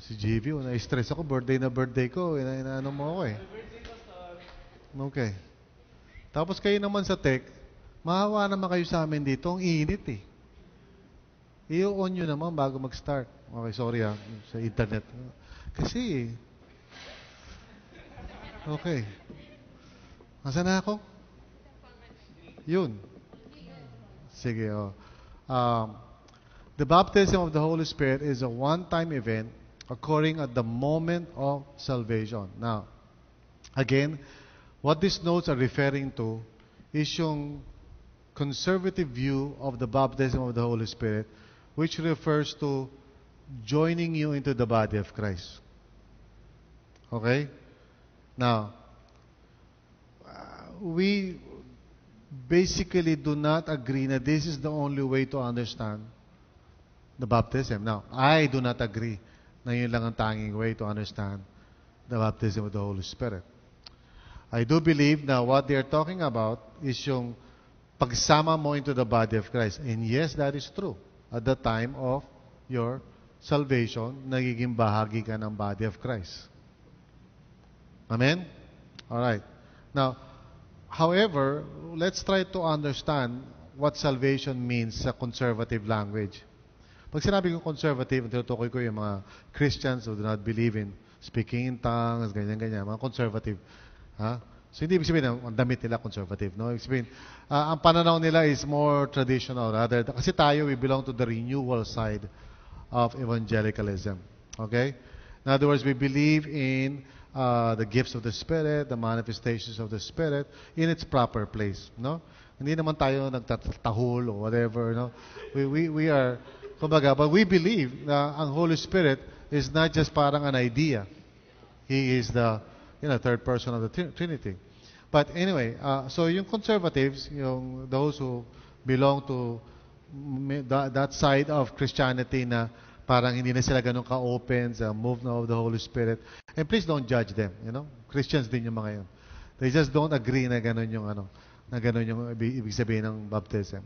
Si GV, na-stress ako, birthday ko, inaano mo ako eh. Okay. Tapos kayo naman sa tech, mahawa naman kayo sa amin dito, ang init eh. I-on nyo naman bago mag-start. Okay, sorry sa internet. Kasi, okay. Nasaan na ako? Yun. Sige, oh. Um, the baptism of the Holy Spirit is a one-time event occurring at the moment of salvation. Now, again, what these notes are referring to is yung conservative view of the baptism of the Holy Spirit, which refers to joining you into the body of Christ. Okay? Now, we basically do not agree that this is the only way to understand the baptism. Now, I do not agree na yun lang ang tanging way to understand the baptism of the Holy Spirit. I do believe na what they are talking about is yung pagsama mo into the body of Christ. And yes, that is true. At the time of your salvation, nagiging bahagi ka ng body of Christ. Amen? Alright. Now, however, let's try to understand what salvation means sa conservative language. Pag sinabi ko conservative, tinutukoy ko yung mga Christians who do not believe in speaking in tongues, ganyan-ganyan, mga conservative. Ha? So, hindi ibig sabihin ang damit nila conservative. No? Ibig sabihin, ang pananaw nila is more traditional. Kasi tayo, we belong to the renewal side of evangelicalism. Okay? In other words, we believe in the gifts of the Spirit, the manifestations of the Spirit in its proper place. No? Hindi naman tayo nagtatahol or whatever. No? We are, kumbaga, but we believe na ang Holy Spirit is not just parang an idea. He is the third person of the Trinity. But anyway, so yung conservatives, those who belong to that side of Christianity na parang hindi na sila ganun ka-open sa movement of the Holy Spirit. And please don't judge them, Christians din yung mga yun. They just don't agree na ganun yung ibig sabihin ng baptism.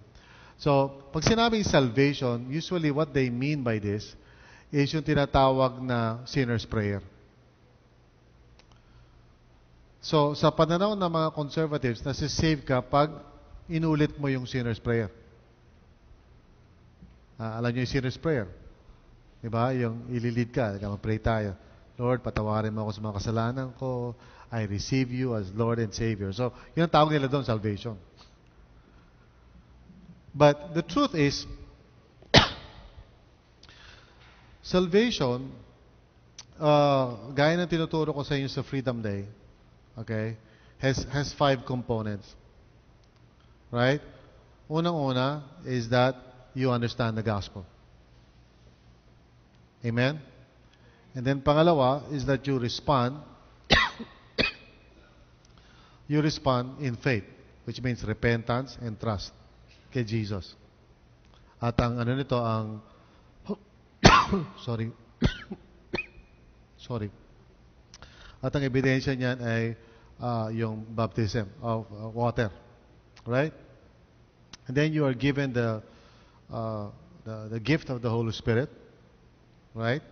So, pag sinabing salvation, usually what they mean by this is yung tinatawag na sinner's prayer. So, sa pananaw ng mga conservatives, nasisave ka pag inulit mo yung sinner's prayer. Alam niyo yung sinner's prayer? Diba? Yung ililid ka, mag-pray tayo. Lord, patawarin mo ako sa mga kasalanan ko. I receive you as Lord and Savior. So, yun ang tawag nila doon, salvation. But the truth is, salvation, gaya ng tinuturo ko sa inyo sa Freedom Day, okay, has 5 components. Right? Unang-una is that you understand the gospel. Amen? And then pangalawa is that you respond in faith, which means repentance and trust kay Jesus. At ang sorry. Sorry. At ang ebidensya niyan ay yung baptism of water. Right? And then you are given the gift of the Holy Spirit. Right?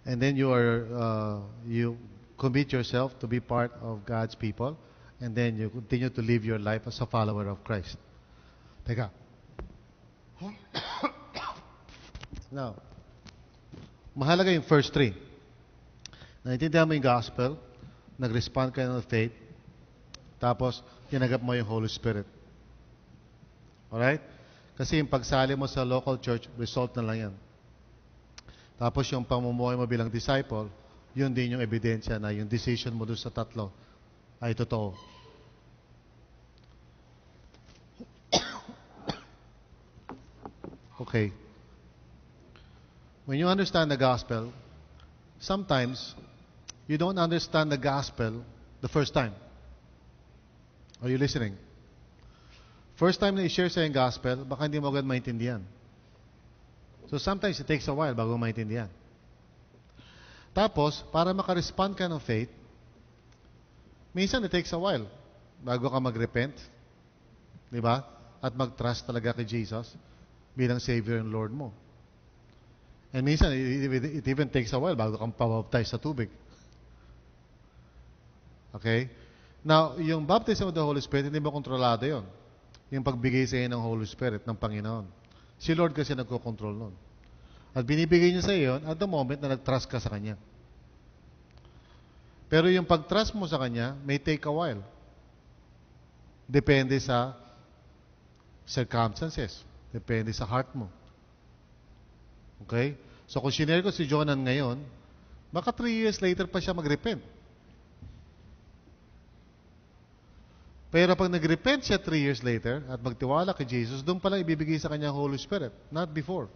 And then you commit yourself to be part of God's people, and then you continue to live your life as a follower of Christ. Teka. Now, mahalaga yung first 3. Naintindihan mo yung gospel, nag-respond ka ng faith, tapos tinagap mo yung Holy Spirit. Alright? Kasi yung pagsali mo sa local church, result na lang yan. Tapos yung pamumuhay mo bilang disciple, yun din yung ebidensya na yung decision mo doon sa 3 ay totoo. Okay. When you understand the gospel, sometimes you don't understand the gospel the first time. Are you listening? First time na i-share sa yung gospel, baka hindi mo agad maintindihan. So sometimes it takes a while bago maintindihan. Tapos, para makarespond ka ng faith, minsan it takes a while bago ka mag-repent, di ba? At mag-trust talaga kay Jesus bilang Savior and Lord mo. And minsan, it even takes a while bago kang pabaptize sa tubig. Okay? Now, yung baptism of the Holy Spirit, hindi mo kontrolado yon. Yung pagbigay sa iyo ng Holy Spirit ng Panginoon. Si Lord kasi nagko-control nun. At binibigay niya sa iyo at the moment na nag-trust ka sa Kanya. Pero yung pag-trust mo sa Kanya, may take a while. Depende sa circumstances. Depende sa heart mo. Okay? So kung shinare ko si Jonan ngayon, baka 3 years later pa siya mag-repent. Pero pag nag-repent siya 3 years later at magtiwala kay Jesus, doon pala ibibigay sa kanya Holy Spirit, not before.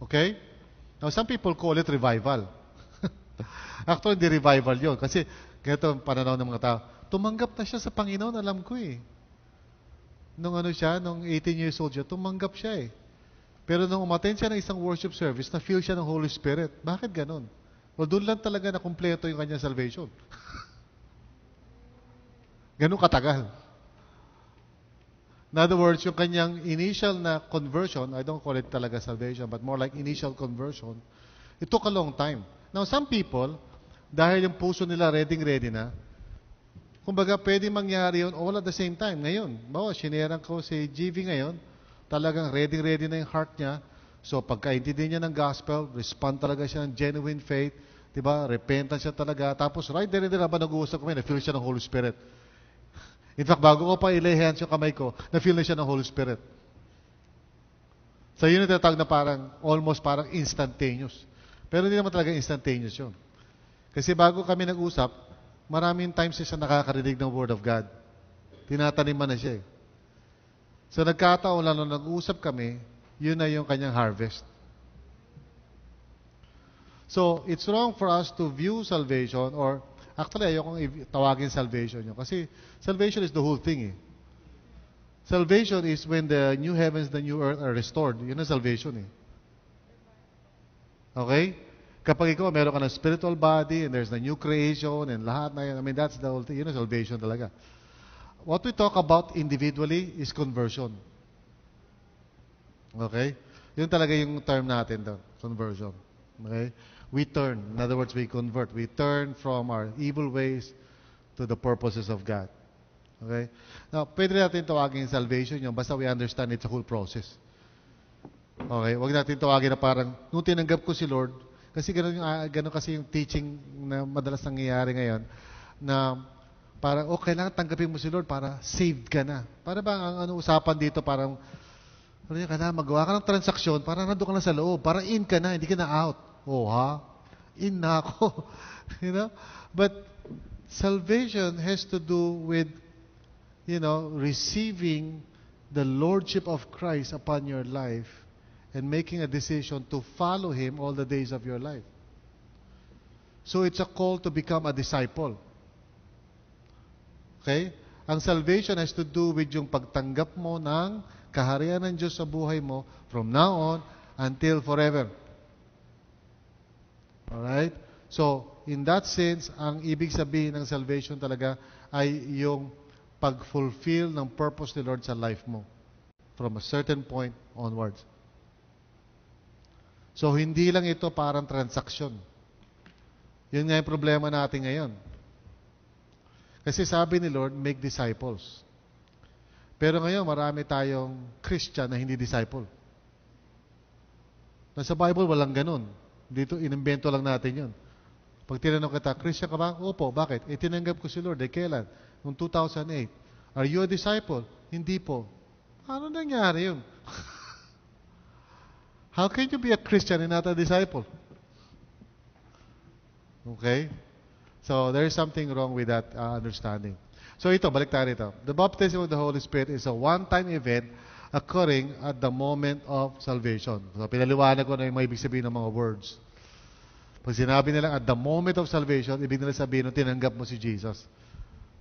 Okay? Now, some people call it revival. Actually, di revival yon. Kasi, ganito ang pananaw ng mga tao. Tumanggap na siya sa Panginoon, alam ko eh. Nung 18 years old siya, tumanggap siya eh. Pero nung umattend siya ng isang worship service, na-feel siya ng Holy Spirit. Bakit ganon? Well, doon lang talaga na kumpleto yung kanyang salvation. Ganun katagal. In other words, yung kanyang initial na conversion, I don't call it talaga salvation, but more like initial conversion, it took a long time. Now, some people, dahil yung puso nila ready na, kumbaga pwede mangyari yun all at the same time. Ngayon, sineran ko si GV ngayon, talagang ready na yung heart niya. So, pagkaintindi niya ng gospel, respond talaga siya ng genuine faith, diba? Repentance siya talaga. Tapos, right there and there, habang nag-uusap kami, na-feel siya ng Holy Spirit. In fact, bago ko pa ilay hands yung kamay ko, na-feel na siya ng Holy Spirit. So, yun yung tinatawag na almost parang instantaneous. Pero hindi naman talaga instantaneous yun. Kasi bago kami nag-usap, maraming times siya nakakarinig ng Word of God. Tinataniman na siya eh. So, nagkataon lang nung nag-usap kami, yun na yung kanyang harvest. So, it's wrong for us to view salvation or actually, ayokong tawagin salvation yun. Kasi salvation is the whole thing eh. Salvation is when the new heavens, the new earth are restored. Yun ang salvation eh. Okay? Kapag ikaw, meron ka ng spiritual body and there's the new creation and lahat na yun. I mean, that's the whole thing. Yun ang salvation talaga. What we talk about individually is conversion. Okay? Yun talaga yung term natin doon, conversion. Okay? We turn. In other words, we convert. We turn from our evil ways to the purposes of God. Okay? Now, pwede natin tawagin salvation yun, basta we understand it's a whole process. Okay? Huwag natin tawagin na parang, nung tinanggap ko si Lord, kasi ganun kasi yung teaching na madalas nangyayari ngayon, na parang, kailangan tanggapin mo si Lord para saved ka na. Para ba ang usapan dito, parang, magawa ka ng transaksyon, para nandun ka na sa loob, para in ka na, hindi ka na out. In na ako. You know? But salvation has to do with, receiving the Lordship of Christ upon your life and making a decision to follow Him all the days of your life. So it's a call to become a disciple. Okay? Ang salvation has to do with yung pagtanggap mo ng kaharian ng Diyos sa buhay mo from now on until forever. Alright? So, in that sense, ang ibig sabihin ng salvation talaga ay yung pag-fulfill ng purpose ni Lord sa life mo from a certain point onwards. So, hindi lang ito parang transaksyon. Yun nga yung problema natin ngayon. Kasi sabi ni Lord, make disciples. Pero ngayon, marami tayong Christian na hindi disciple. Nasa Bible, walang ganun. Dito, inimbento lang natin yun. Pag tinanong kita, Christian ka ba? Opo, bakit? Tinanggap ko si Lord. Kailan? Noong 2008. Are you a disciple? Hindi po. Ano nangyari yun? How can you be a Christian and not a disciple? Okay? So, there is something wrong with that understanding. So, balik tayo rito. The baptism of the Holy Spirit is a one-time event occurring at the moment of salvation. So, pinaliwanag ko na yung mga ibig sabihin ng mga words. Pag sinabi nila at the moment of salvation, ibig nila sabihin nung tinanggap mo si Jesus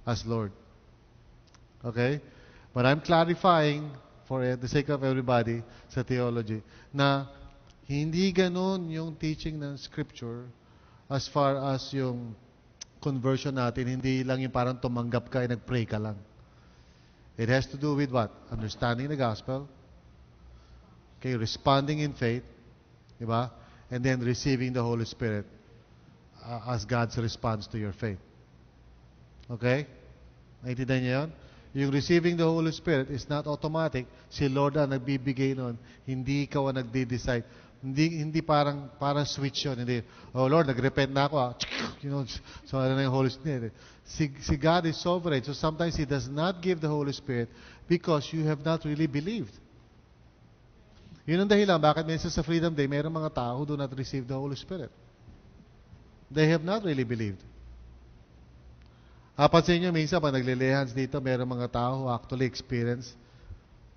as Lord. Okay? But I'm clarifying for the sake of everybody sa theology na hindi ganun yung teaching ng Scripture as far as yung conversion natin, hindi lang yung parang tumanggap ka and nag-pray ka lang. It has to do with what? Understanding the gospel, okay, responding in faith, di ba? And then receiving the Holy Spirit as God's response to your faith. Okay? Naintindihan niyo yun? Yung receiving the Holy Spirit is not automatic. Si Lord ang nagbibigay nun. Hindi ikaw ang nagde-decide. Hindi parang switch yun. Hindi, oh Lord, nag-repent na ako. You know, so ano na yung Holy Spirit. Si God is sovereign. So sometimes He does not give the Holy Spirit because you have not really believed. Yun ang dahilan bakit minsan sa Freedom Day, mayroong mga tao who do not receive the Holy Spirit. They have not really believed. Pansin nyo, minsan pag naglilihans dito, mayroong mga tao who actually experience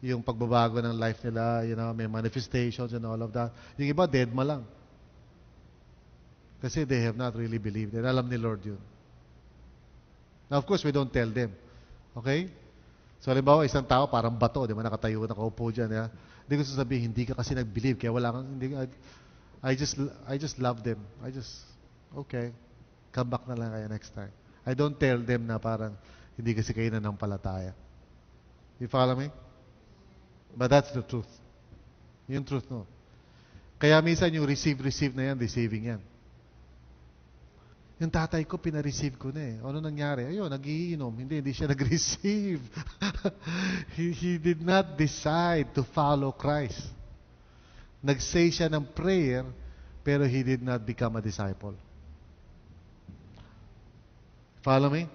yung pagbabago ng life nila, you know, may manifestations and all of that. Yung iba, dead ma lang. Kasi they have not really believed. And alam ni Lord yun. Now, of course, we don't tell them. Okay? So, halimbawa, isang tao parang bato, di ba, nakatayo, nakaupo dyan. Yeah? Hindi ko sasabihin, hindi ka kasi nag-believe, kaya wala kang, hindi, I just love them. Okay, come back na lang kayo next time. I don't tell them na parang, hindi kasi kayo nanampalataya. You follow me? But that's the truth. Yung truth, no? Kaya minsan yung receive na yan, deceiving yan. Yung tatay ko, pina-receive ko na eh. Ano nangyari? Ayun, nagiinom. Hindi siya nag-receive. he did not decide to follow Christ. Nag-say siya ng prayer, pero he did not become a disciple. Follow me?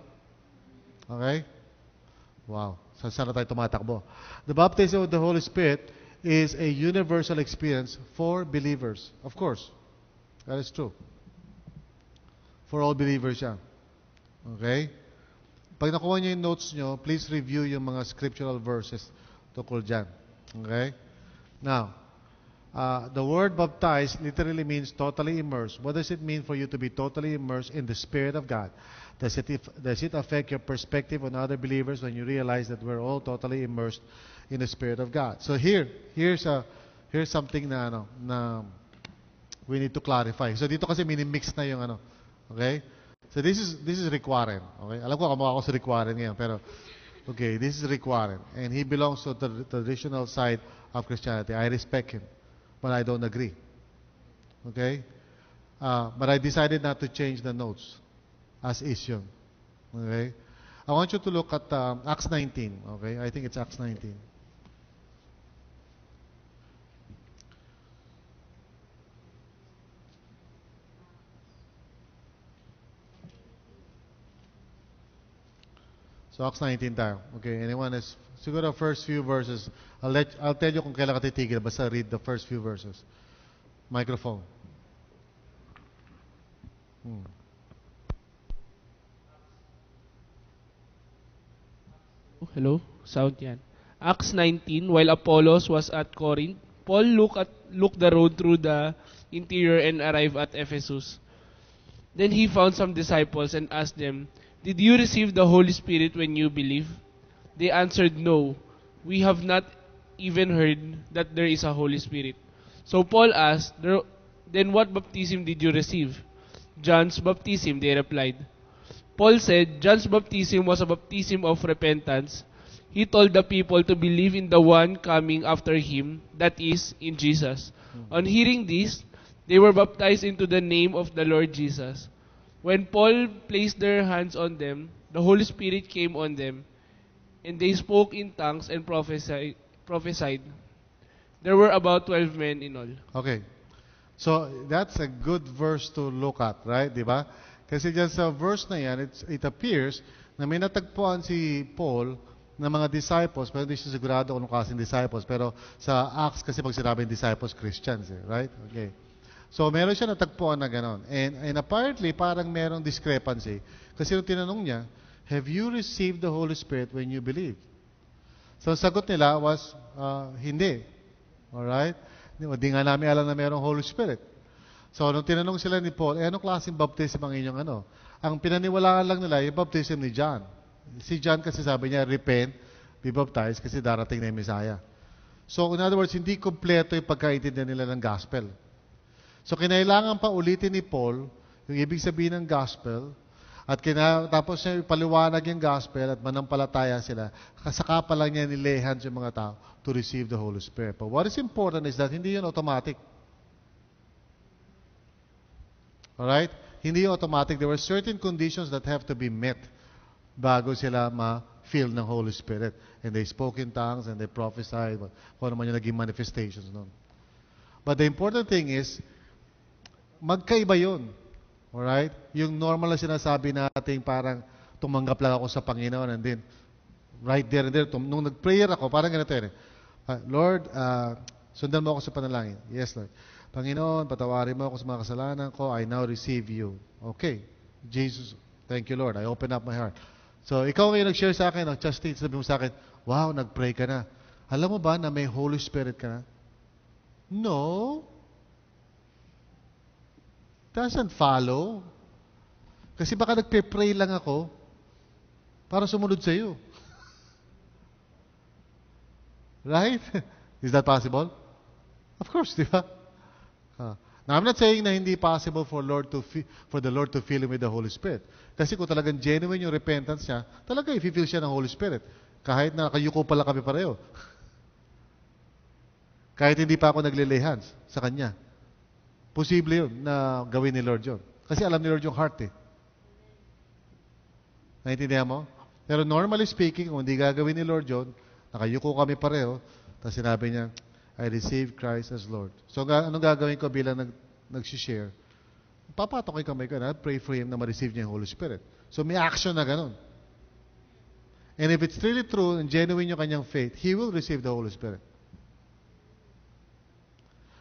Okay? Wow. Saan na tayo tumatakbo? The baptism of the Holy Spirit is a universal experience for believers. Of course. That is true. For all believers yan. Okay? Pag nakuha nyo yung notes nyo, please review yung mga scriptural verses tungkol dyan. Okay? Now, the word baptize literally means totally immersed. What does it mean for you to be totally immersed in the Spirit of God? Does it affect your perspective on other believers when you realize that we're all totally immersed in the Spirit of God? So here's something na we need to clarify. So dito kasi minimix na yung okay? So this is Rick Warren, okay? Alam ko kamukha ko si Rick Warren ngayon, pero okay, this is Rick Warren, and he belongs to the traditional side of Christianity. I respect him, but I don't agree. Okay? But I decided not to change the notes as is yun. Okay? I want you to look at Acts 19. Okay? I think it's Acts 19. So Acts 19 tayo. Okay, anyone is siguro first few verses. I'll tell you kung kailan ka titigil. Basta read the first few verses. Microphone. Hello? Sound yan. Acts 19, while Apollos was at Corinth, Paul looked the road through the interior and arrived at Ephesus. Then he found some disciples and asked them, "Did you receive the Holy Spirit when you believed?" They answered, "No, we have not even heard that there is a Holy Spirit." So Paul asked, "Then what baptism did you receive?" "John's baptism," they replied. Paul said John's baptism was a baptism of repentance. He told the people to believe in the one coming after him, that is, in Jesus. On hearing this, they were baptized into the name of the Lord Jesus. When Paul placed their hands on them, the Holy Spirit came on them, and they spoke in tongues and prophesied. There were about 12 men in all. Okay. So, that's a good verse to look at, right? Diba? Kasi dyan sa verse na yan, it appears na may natagpuan si Paul na mga disciples, pero hindi siya sigurado kung klaseng disciples. Pero sa Acts, kasi pag sinabing disciples, Christians, right? Okay. So, meron siya natagpuan na gano'n. And apparently, parang merong discrepancy. Kasi yung tinanong niya, have you received the Holy Spirit when you believed? So, ang sagot nila was, hindi. Alright? Hindi nga namin alam na merong Holy Spirit. So, nung tinanong sila ni Paul, anong klaseng baptism ang inyong Ang pinaniwalaan lang nila, yung baptism ni John. Si John kasi sabi niya, repent, be baptized, kasi darating na yung Messiah. So, in other words, hindi kompleto yung pagkaintindihan nila ng gospel. So, kinailangan pa ulitin ni Paul yung ibig sabihin ng gospel, at tapos niya ipaliwanag yung gospel at manampalataya sila, saka pa lang niya nilehans yung mga tao to receive the Holy Spirit. But what is important is that hindi yun automatic. Alright? Hindi yung automatic. There were certain conditions that have to be met bago sila filled ng Holy Spirit. And they spoke in tongues and they prophesied. Kung ano man yung naging manifestations nun. But the important thing is, magkaiba yun. Alright? Yung normal na sinasabi natin parang tumanggap lang ako sa Panginoon and then right there and there, nung nag-prayer ako, parang ganito yun. Lord, sundan mo ako sa panalangin. Yes, Lord. Panginoon, patawarin mo ako sa mga kasalanan ko. I now receive you. Okay. Jesus, thank you, Lord. I open up my heart. So, ikaw ngayon nag-share sa akin, nag-justin, sabi mo sa akin, wow, nag-pray ka na. Alam mo ba na may Holy Spirit ka na? No. Doesn't follow. Kasi baka nagpe-pray lang ako para sumunod sa iyo. Right? Is that possible? Of course, di ba? Now, I'm not saying na hindi possible for the Lord to fill him with the Holy Spirit. Kasi kung talagang genuine yung repentance niya, talaga i-fill siya ng Holy Spirit. Kahit na nakayuko pala kami pareho. Kahit hindi pa ako nagle-lay hands sa Kanya. Posible yun na gawin ni Lord yun. Kasi alam ni Lord yung heart eh. Naintindihan mo? Pero normally speaking, kung hindi gagawin ni Lord yun, nakayuko kami pareho, tapos sinabi niya, I receive Christ as Lord. So, anong gagawin ko bilang nag-share? Papatok yung kamay ko na pray for him na ma-receive niya yung Holy Spirit. So, may action na ganun. And if it's really true and genuine yung kanyang faith, he will receive the Holy Spirit.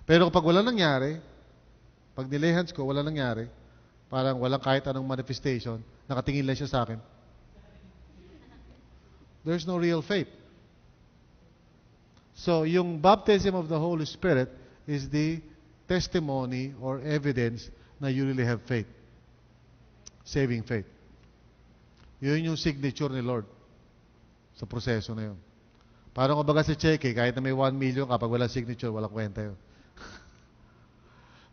Pero kapag wala nangyari, pag nilay hands ko, wala nangyari, parang walang kahit anong manifestation, nakatingin lang siya sa akin, there's no real faith. So, yung baptism of the Holy Spirit is the testimony or evidence na you really have faith. Saving faith. Yun yung signature ni Lord sa proseso na yun. Parang kumbaga sa check kahit na may 1 million kapag wala signature, walang kwenta yun.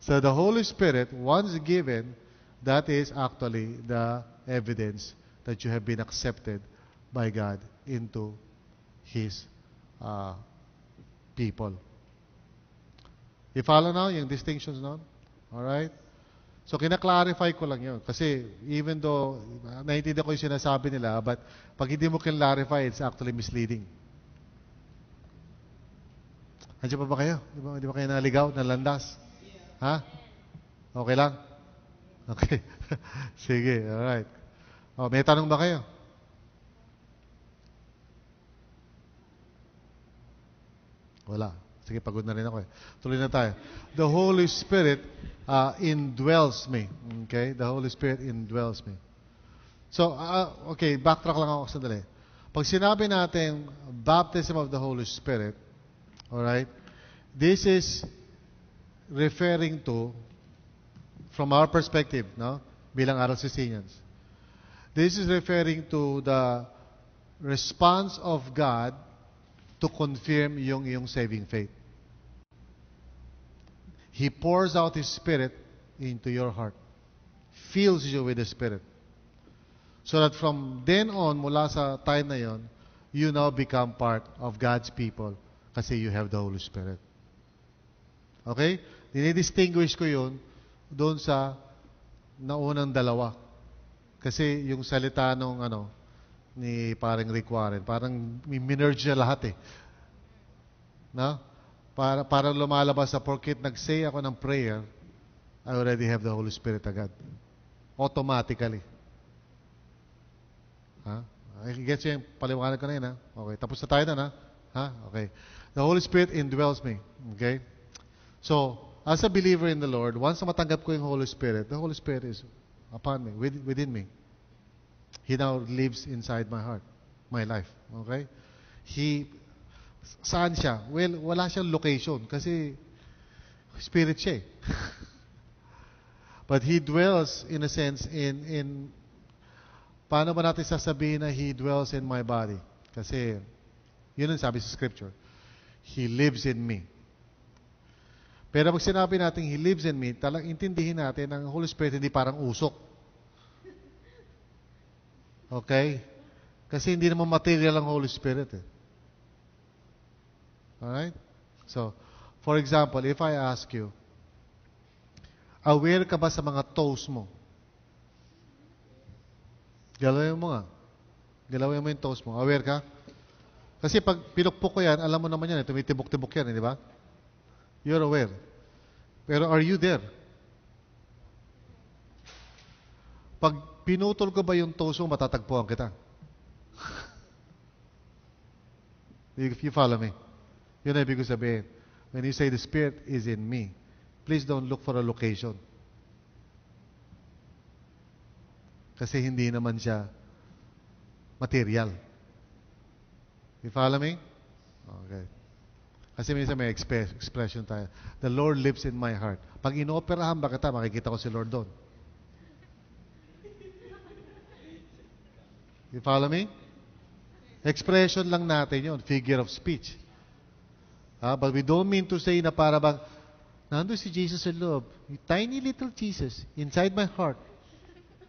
So, the Holy Spirit, once given, that is actually the evidence that you have been accepted by God into His people. You follow now yung distinctions now? Alright? So, kina-clarify ko lang yun. Kasi, even though, naiintindihan ko yung sinasabi nila, but pag hindi mo clarify, it's actually misleading. Andiyan pa ba kayo? Di ba kayo naligaw, nalandas? Ha? Okay lang? Okay. Sige, alright. Oh, may tanong ba kayo? Wala. Sige, pagod na rin ako eh. Tuloy na tayo. The Holy Spirit indwells me. Okay? The Holy Spirit indwells me. So, okay, backtrack lang ako sandali. Pag sinabi natin baptism of the Holy Spirit, alright, this is referring to, from our perspective, no? Bilang RLCCians, this is referring to the response of God to confirm yung iyong saving faith. He pours out His Spirit into your heart. Fills you with the Spirit. So that from then on, mula sa time na yon, you now become part of God's people kasi you have the Holy Spirit. Okay? Dinidistinguish ko yun doon sa naunang dalawa. Kasi yung salita nung ni parang Rick Warren, parang minerge niya lahat eh. Na? Parang lumalabas sa porkit nag-say ako ng prayer, I already have the Holy Spirit agad. Automatically. Ha? Gets yung paliwanag ko na yun, ha? Okay. Tapos na tayo na, ha? Okay. The Holy Spirit indwells me. Okay? So, as a believer in the Lord, once na matanggap ko yung Holy Spirit, the Holy Spirit is upon me, within me. He now lives inside my heart, my life. Okay? Saan siya? Well, wala siyang location kasi spirit siya eh. But He dwells in a sense in paano ba natin sasabihin na He dwells in my body? Kasi yun ang sabi sa Scripture. He lives in me. Pero pag sinabi natin He lives in me, talagang intindihin natin ang Holy Spirit hindi parang usok. Okay? Kasi hindi naman material ang Holy Spirit eh. Alright? So, for example, if I ask you, aware ka ba sa mga toes mo? Galawin mo nga. Galawin mo yung toes mo. Aware ka? Kasi pag pinukpok ko yan, alam mo naman yan, tumitibok-tibok yan, di ba? You're aware. Pero are you there? Pag pinutol ko ba yung toes mo, matatagpuan kita. If you follow me. Yun ang ibig ko sabihin. When you say the Spirit is in me, please don't look for a location. Kasi hindi naman siya material. You follow me? Okay. Kasi minsan may expression tayo. The Lord lives in my heart. Pag inooperahan ba kita, makikita ko si Lord doon. You follow me? Expression lang natin yun. Figure of speech. But we don't mean to say na para bang, nandun si Jesus sa loob. Tiny little Jesus inside my heart.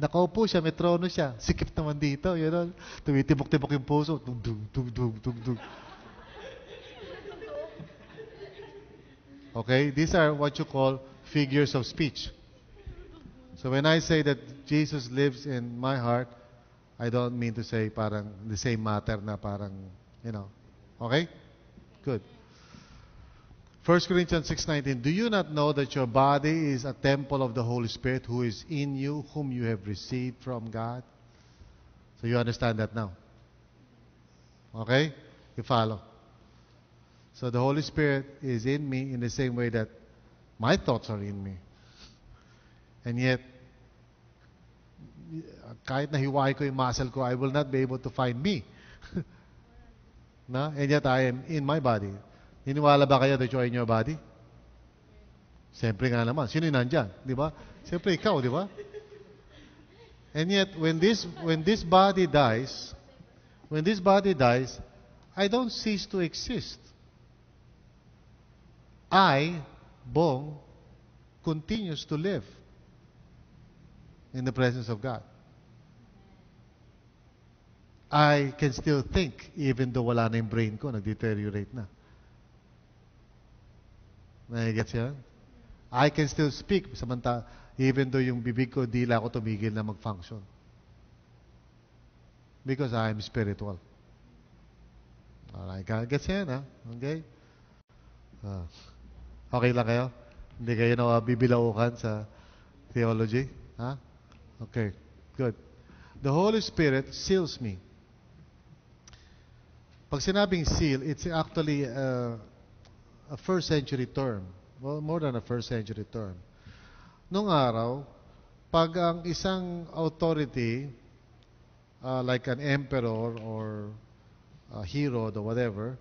Nakaupo siya, may trono siya. Sikip naman dito. You know? Tumitibok-tibok yung puso. Tug-tug. Okay? These are what you call figures of speech. So when I say that Jesus lives in my heart, I don't mean to say parang the same matter na parang, you know. Okay? Good. 1 Corinthians 6:19, do you not know that your body is a temple of the Holy Spirit who is in you, whom you have received from God? So you understand that now. Okay? You follow. So the Holy Spirit is in me in the same way that my thoughts are in me. And yet, kahit nahiwai ko yung muscle ko, I will not be able to find me. No? And yet I am in my body. Niniwala ba kayo that you are in your body? Siyempre nga naman. Sino yung nandyan? Di ba? Siyempre ikaw, di ba? And yet, when this body dies, I don't cease to exist. I, Bong, continues to live in the presence of God. I can still think even though wala na yung brain ko, nag-deteriorate na. Nagigets yan? I can still speak even though yung bibig ko, dila ko tumigil na mag-function. Because I am spiritual. Alright, gets yan, ha? Okay? Okay lang kayo? Hindi kayo bibilaukan sa theology? Ha? Okay, good. The Holy Spirit seals me. Pag sinabing seal, it's actually a first century term. Well, more than a first century term. Nung araw, pag ang isang authority, like an emperor or a hero or whatever,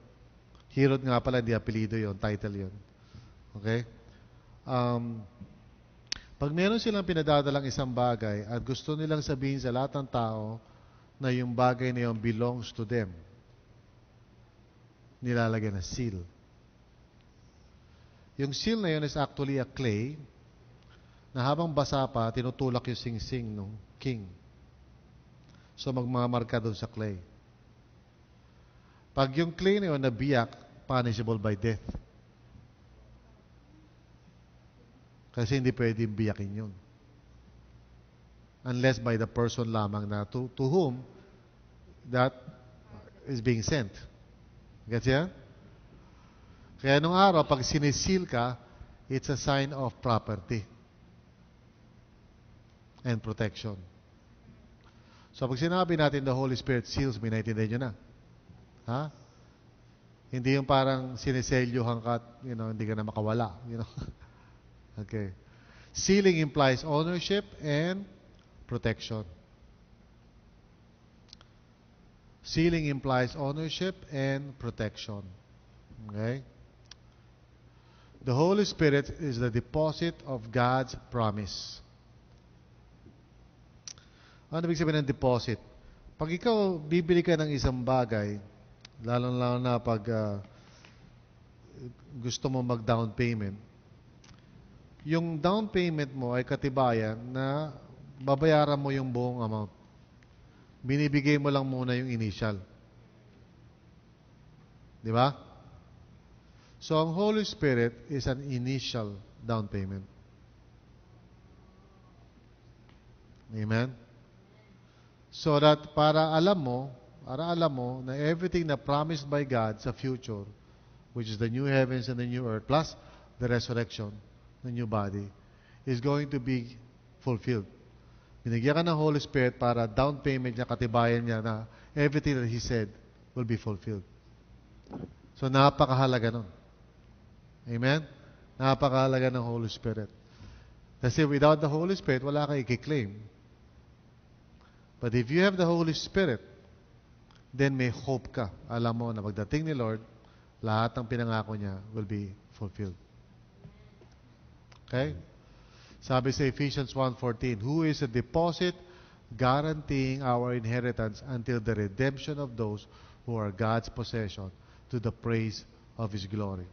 hero nga pala, hindi apelido yun, title yun. Okay? Pag meron silang pinadadalang isang bagay at gusto nilang sabihin sa lahat ng tao na yung bagay na yun belongs to them, nilalagyan na seal. Yung seal na yun is actually a clay na habang basa pa, tinutulak yung sing-sing ng king. So magmamarka doon sa clay. Pag yung clay na yun nabiyak, punishable by death. Kasi hindi pwedeng biyakin yun. Unless by the person lamang na to whom that is being sent. Gets yan? Kaya nung araw, pag sinisil ka, it's a sign of property and protection. So pag sinabi natin the Holy Spirit seals me, naintindihan nyo na. Ha? Hindi yung parang siniselyuhan ka at, hindi ka na makawala. Okay. Sealing implies ownership and protection. Sealing implies ownership and protection. Okay? The Holy Spirit is the deposit of God's promise. Ano ibig sabihin ng deposit? Pag ikaw bibili ka ng isang bagay, lalo na pag gusto mo mag-down payment, yung down payment mo ay katibayan na babayaran mo yung buong amount. Binibigay mo lang muna yung initial. Di ba? So, ang Holy Spirit is an initial down payment. Amen? So that para alam mo para alam mo na everything na promised by God sa future, which is the new heavens and the new earth, plus the resurrection, the new body, is going to be fulfilled. Binigyan ka ng Holy Spirit para down payment niya, katibayan niya na everything that He said will be fulfilled. So, napakahalaga nun. Amen? Napakahalaga ng Holy Spirit. Kasi without the Holy Spirit, wala kang i-claim. But if you have the Holy Spirit, then may hope ka. Alam mo na pagdating ni Lord, lahat ng pinangako niya will be fulfilled. Okay? Sabi sa Ephesians 1:14, who is a deposit guaranteeing our inheritance until the redemption of those who are God's possession to the praise of His glory.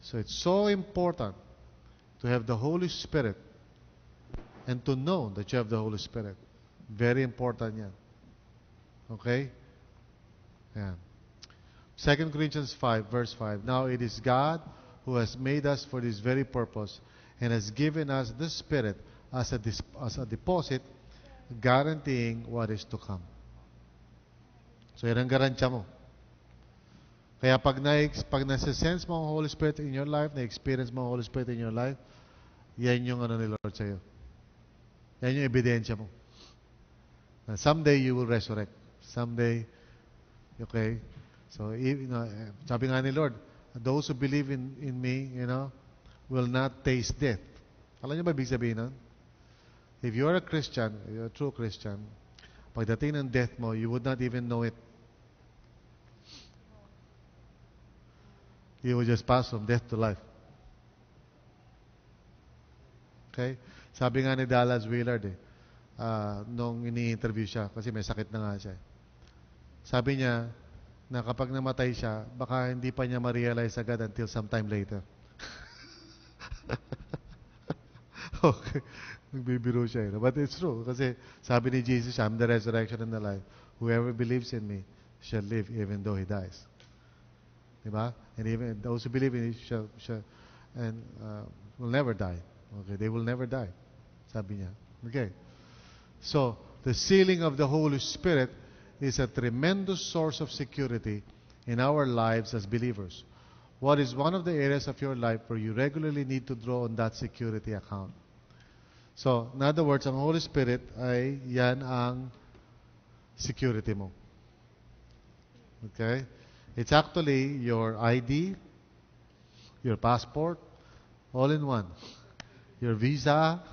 So it's so important to have the Holy Spirit and to know that you have the Holy Spirit. Very important yan. Okay? Yan. 2 Corinthians 5, verse 5. Now it is God who has made us for this very purpose and has given us the Spirit as a deposit guaranteeing what is to come. So yan ang garantiya mo. Kaya pag nasa-sense mo ang Holy Spirit in your life, na-experience mo ang Holy Spirit in your life, yan yung ano ni Lord sa'yo. Yan yung ebidensya mo. And someday you will resurrect. Someday, okay? So, sabi nga ni Lord, those who believe in me, will not taste death. Alam niyo ba ibig sabihin nun? If you are a Christian, you're a true Christian, pagdating ng death mo, you would not even know it. You will just pass from death to life. Okay? Sabi nga ni Dallas Willard nung ini-interview siya, kasi may sakit na nga siya. Sabi niya, na kapag namatay siya, baka hindi pa niya ma-realize agad until sometime later. Okay. Nagbibiro siya. But it's true. Kasi sabi ni Jesus, I'm the resurrection and the life. Whoever believes in me shall live even though he dies. Diba? And even those who believe in it will never die. Okay, they will never die. Sabi niya. Okay. So, the sealing of the Holy Spirit is a tremendous source of security in our lives as believers. What is one of the areas of your life where you regularly need to draw on that security account? So, in other words, ang Holy Spirit ay yan ang security mo. Okay? It's actually your ID, your passport, all in one. Your visa,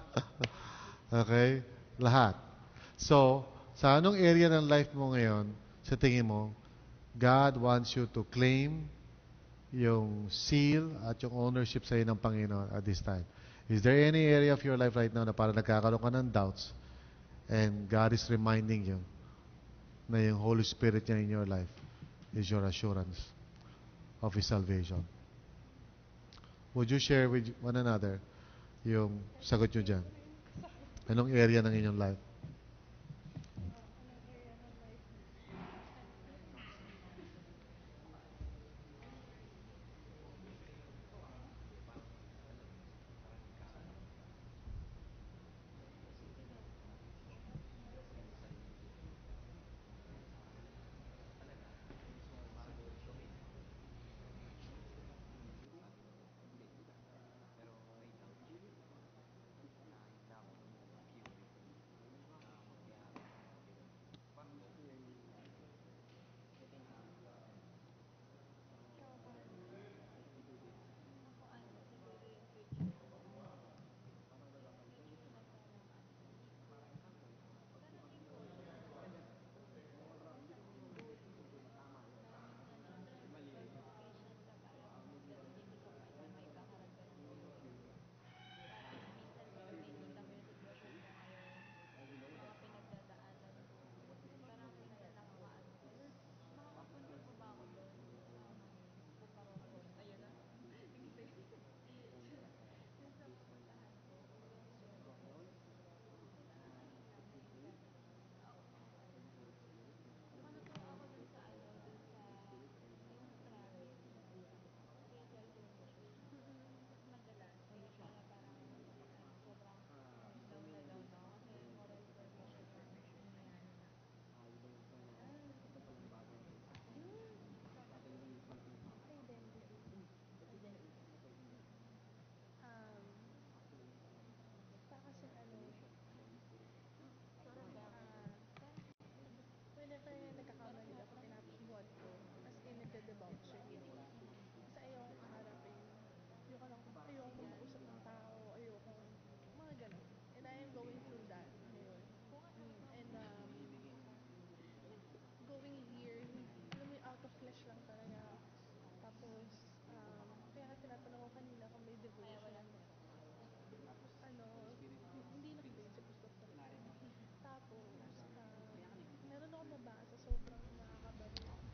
okay? Lahat. So, sa anong area ng life mo ngayon, sa tingin mo, God wants you to claim yung seal at yung ownership sa'yo ng Panginoon at this time. Is there any area of your life right now na parang nagkakaroon ka ng doubts and God is reminding you na yung Holy Spirit niya in your life is your assurance of His salvation? Would you share with one another yung sagot nyo dyan? Anong area ng inyong life?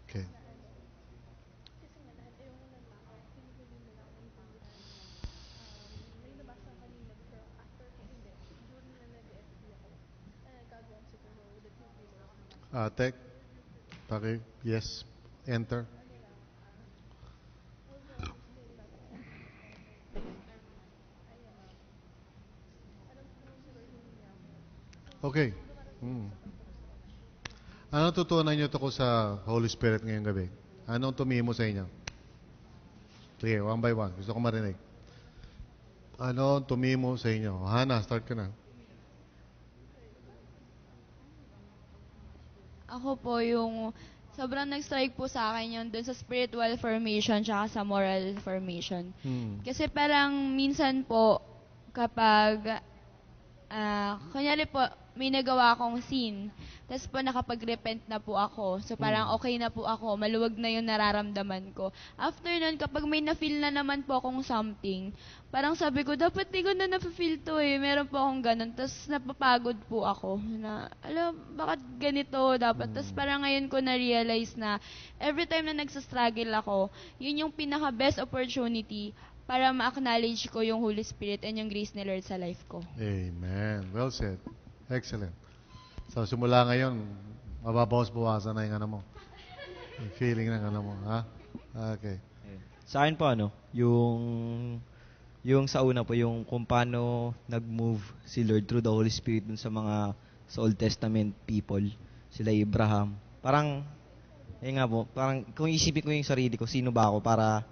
Okay. Tek, yes, enter. Okay. Hmm. Ano tutunan niyo tungkol sa Holy Spirit ngayong gabi? Anong tumimo sa inyo? Sige, one by one. Gusto ko marinig. Ano ang tumimo sa inyo? Hana, start ka na. Ako po yung sobrang nag-strike po sa akin yun dun sa spiritual formation tsaka sa moral formation. Kasi parang minsan po kapag kunyari po may nagawa akong sin, tapos po nakapag-repent na po ako. So parang okay na po ako, maluwag na yung nararamdaman ko. After nun, kapag may na-feel na naman po akong something, parang sabi ko, dapat di ko na na-feel to eh. Meron po akong ganun. Tapos napapagod po ako na, alam, bakit ganito dapat? Tapos parang ngayon ko na-realize na every time na nagsastruggle ako, yun yung pinaka-best opportunity para ma-acknowledge ko yung Holy Spirit and yung grace ni Lord sa life ko. Amen. Well said. Excellent. So, simula ngayon, mababawas-bawasan na yung ano mo. Yung feeling ng ano mo. Ha? Okay. Sa akin po yung sa una po, yung kung paano nag-move si Lord through the Holy Spirit dun sa mga sa Old Testament people, sila Abraham. Parang, nga po, parang kung isipin ko yung sarili ko, sino ba ako para,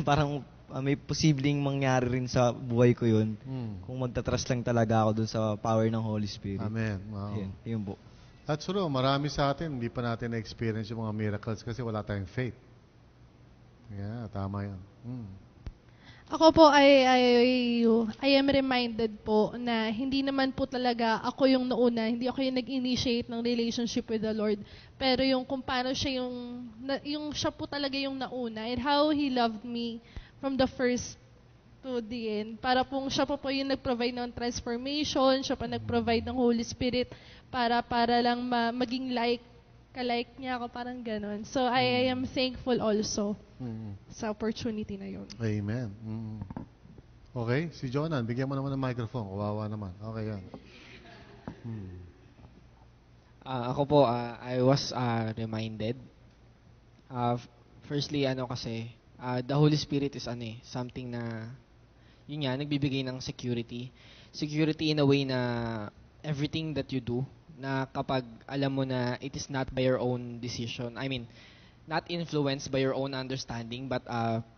parang may posibleng mangyari rin sa buhay ko yun kung magtatrust lang talaga ako dun sa power ng Holy Spirit. Amen. Wow. Yun po. At true, marami sa atin, hindi pa natin na-experience yung mga miracles kasi wala tayong faith. Yeah, tama yan. Ako po I am reminded po na hindi naman po talaga ako yung nauna, hindi ako yung nag-initiate ng relationship with the Lord. Pero yung kung paano siya yung siya po talaga yung nauna and how He loved me from the first to the end. Para pong siya po yung nag-provide ng transformation, siya pa nag-provide ng Holy Spirit para lang maging ka-like niya ako, parang ganon. So I am thankful also sa opportunity na yun. Amen. Okay, si Jonan, bigyan mo naman ng microphone. Kawawa naman. Okay, yan. Ako po, I was reminded. Firstly, kasi, the Holy Spirit is something na, yun nga, nagbibigay ng security. Security in a way na everything that you do, na kapag alam mo na it is not by your own decision, I mean, not influenced by your own understanding, but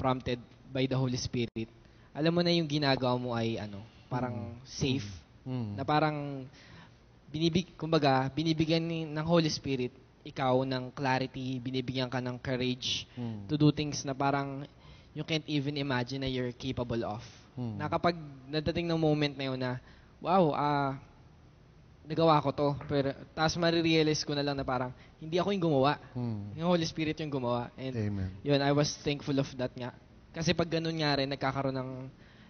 prompted by the Holy Spirit, alam mo na yung ginagawa mo ay parang safe, na parang kumbaga, binibigyan ng Holy Spirit ikaw ng clarity, binibigyan ka ng courage to do things na parang you can't even imagine na you're capable of. Na kapag nadating ng moment na yun na, wow, nagawa ko to. Pero, tapos marirealize ko na lang na parang, hindi ako yung gumawa. Yung Holy Spirit yung gumawa. And Amen. yun, I was thankful of that nga. Kasi pag ganun nga rin, nagkakaroon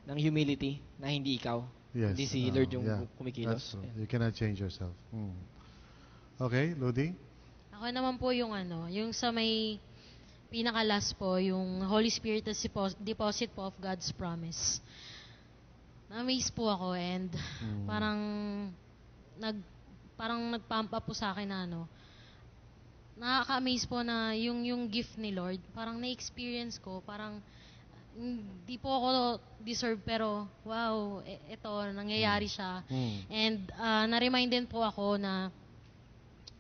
ng humility na hindi ikaw. Yes. Hindi si Lord yung kumikilos. That's true. You cannot change yourself. Okay, Ludi? Ako naman po yung yung sa may pinaka-last po, yung Holy Spirit as deposit po of God's promise. Na-amaze po ako and parang nag-pump up po sa akin na nakaka-amaze po na yung gift ni Lord, parang na-experience ko, parang hindi po ako deserve pero wow, ito, nangyayari siya. And na-remind din po ako na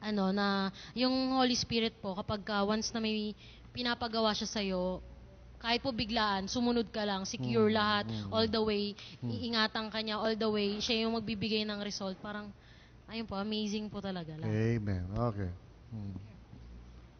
na yung Holy Spirit po, kapag once na may pinapagawa siya sa'yo, kahit po biglaan, sumunod ka lang, secure lahat, all the way, iingatan ka niya all the way, siya yung magbibigay ng result. Parang, ayun po, amazing po talaga lahat. Amen. Okay.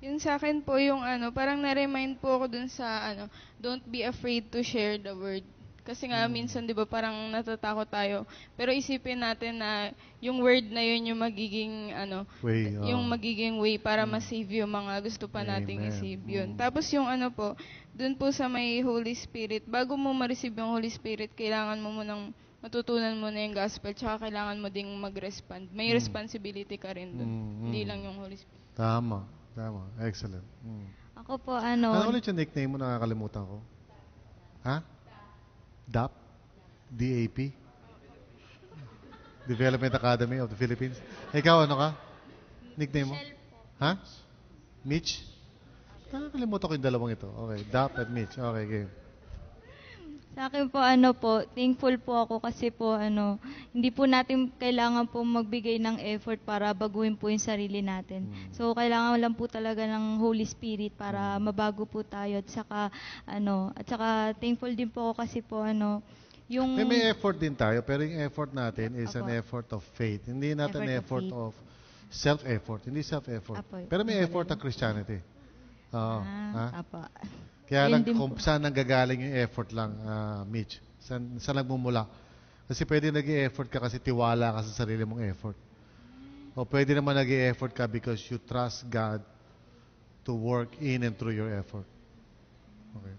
Yun sa akin po yung parang na-remind po ako dun sa don't be afraid to share the word. Kasi nga minsan 'di ba parang natatakot tayo. Pero isipin natin na yung word na yun yung magiging Way, yung magiging way para ma-save yung mga gusto pa nating Amen. i-save yun. Tapos yung po, dun po sa may Holy Spirit, bago mo ma-receive yung Holy Spirit, kailangan mo munang matutunan mo na yung gospel, tsaka kailangan mo ding mag-respond. May responsibility ka rin dun. Hindi lang yung Holy Spirit. Tama. Excellent. Ako po, Ano ulit yung nickname mo? Nakakalimutan ko. Ha? DAP? DAP? Development Academy of the Philippines. Ikaw, ano ka? Nickname mo? Ha? Mitch? Nakakalimutan ko yung dalawang ito. Okay, DAP at Mitch. Okay, game. Sa akin po, thankful po ako kasi po, hindi po natin kailangan po magbigay ng effort para baguhin po yung sarili natin. So, kailangan lang po talaga ng Holy Spirit para mabago po tayo. At saka thankful din po ako kasi po, yung... May effort din tayo, pero yung effort natin is an Apo. effort of faith. Hindi natin effort Effort of faith. of self-effort. Hindi self-effort. Apo. Pero may effort ang Christianity. Oo. Ha? Apa. Kaya Yun lang, din kung po. saan nanggagaling yung effort lang, Mitch? Saan nagmumula? Kasi pwede nag-i-effort ka kasi tiwala ka sa sarili mong effort. O pwede naman nag-i-effort ka because you trust God to work in and through your effort. Okay.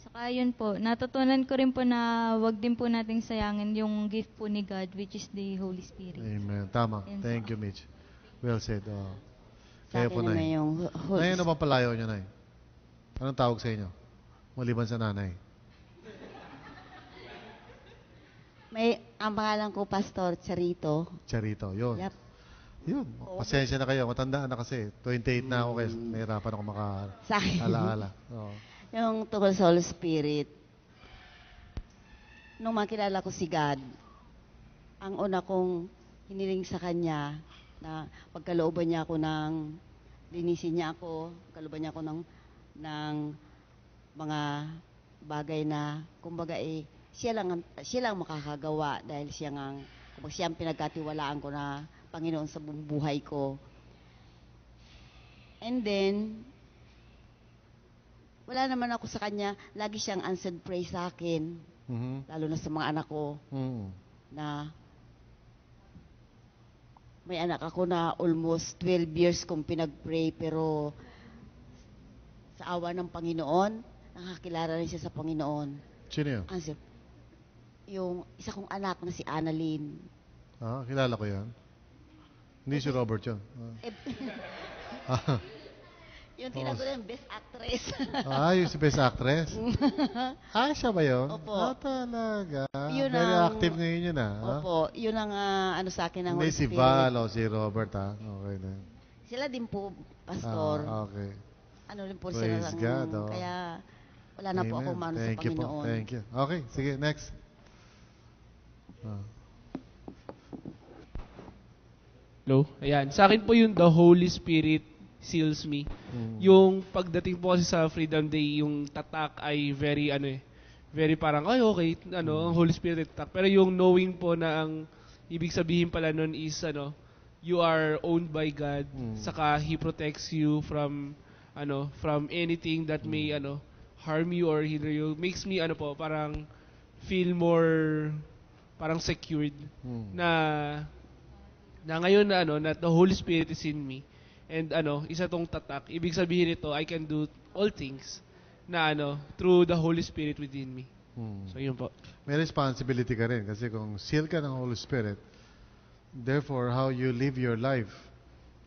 Saka yun po, natutunan ko rin po na wag din po nating sayangin yung gift po ni God, which is the Holy Spirit. Amen. Tama. Yun Thank po. you, Mitch. Well said. Sa Kaya po, akin naman Nay. yung Nay, ano bang palayo niyo, Nay? Anong tawag sa inyo? Maliban sa nanay. Ang pangalan ko, Pastor Charito. Charito. Yun. Yep. Yun. Pasensya na kayo. Matandaan na kasi. 28 na ako kaya nahirapan ako Sa akin. maka-alaala. Oo. Yung tungkol sa Holy Spirit. Nung makilala ko si God, ang una kong hiniling sa Kanya na pagkalooban niya ako linisin niya ako, pagkalooban niya ako ng mga bagay na, kumbaga siya lang makakagawa dahil siya ang pinagkatiwalaan ko na Panginoon sa buong buhay ko. And then, wala naman ako sa kanya, lagi siyang answered prayer sa akin, lalo na sa mga anak ko, na may anak ako na almost 12 years kong pinag-pray, pero sa awa ng Panginoon, nakakilala rin siya sa Panginoon. Sino yun? Answer. Yung isa kong anak na si Annalyn. Kilala ko yan. Hindi si Robert yun. Yung tinaguro yung best actress. Yung si Best Actress? Siya ba yun? Opo. Talaga. Yun Very ang- active ngayon yun, Opo, yun ang sa akin ng Hindi Holy si Spirit. Val o si Robert, Okay din. Sila din po, Pastor. Okay. Ano rin po Praise sila God, kaya wala na po Amen. ako mano sa Thank you po. Panginoon. Thank you. Okay, sige, next. Hello? Ayan. Sa akin po yung the Holy Spirit seals me. Yung pagdating po kasi sa Freedom Day, yung tatak ay very, very parang, okay, ang Holy Spirit tatak. Pero yung knowing po na ang ibig sabihin pala nun is, you are owned by God, saka He protects you from anything that may, harm you or hinder you. Makes me, parang feel more, parang secured na ngayon na the Holy Spirit is in me. And isa tong tatak. Ibig sabihin nito, I can do all things na through the Holy Spirit within me. So yun po. May responsibility ka rin kasi kung seal ka ng Holy Spirit, therefore, how you live your life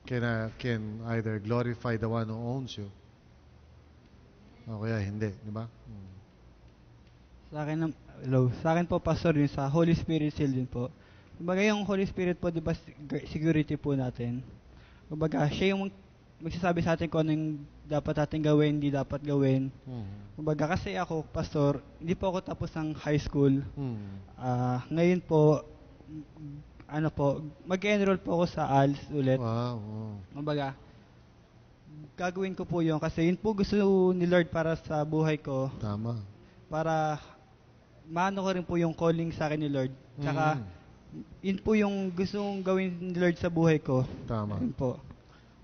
can either glorify the one who owns you o kaya hindi, di ba? Sa akin po, Pastor, yun sa Holy Spirit seal din po. Kumbaga yung Holy Spirit po, di ba, security po natin. Kumbaga, siya yung magsasabi sa atin kung ano yung dapat natin gawin, hindi dapat gawin. Kumbaga, kasi ako, Pastor, hindi po ako tapos ng high school. Ngayon po, mag-enroll po ako sa ALS ulit. Wow. Kumbaga, gagawin ko po yun kasi yun po gusto ni Lord para sa buhay ko. Tama. Para maano ko rin po yung calling sa akin ni Lord. Tsaka, yun po yung gusto kong gawin ni Lord sa buhay ko. Tama. Yun po.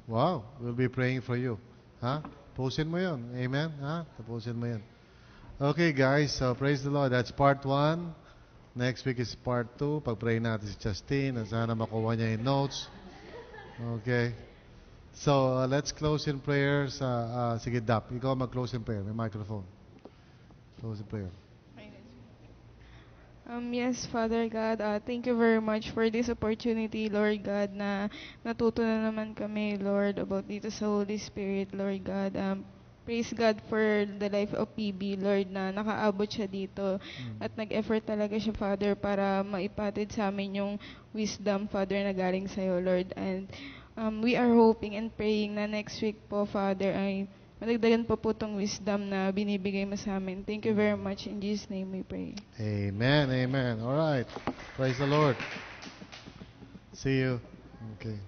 Wow. We'll be praying for you. Ha? Tapusin mo yun. Amen? Ha? Tapusin mo yun. Okay, guys. So, praise the Lord. That's part 1. Next week is part 2. Pag-pray natin si Justine. At sana makuha niya yung notes. Okay. So, let's close in prayer. Sige, Dap. Ikaw mag-close in prayer. May microphone. Close in prayer. Yes, Father God, thank you very much for this opportunity, Lord God, na natuto na naman kami, Lord, about dito sa Holy Spirit, Lord God. Praise God for the life of PB, Lord, na nakaabot siya dito at nag-effort talaga siya, Father, para maipatid sa amin yung wisdom, Father, na galing sa'yo, Lord. And we are hoping and praying na next week po, Father, ay madagdagan pa po itong wisdom na binibigay mo sa amin. Thank you very much. In Jesus' name we pray. Amen. Amen. All right. Praise the Lord. See you. Okay.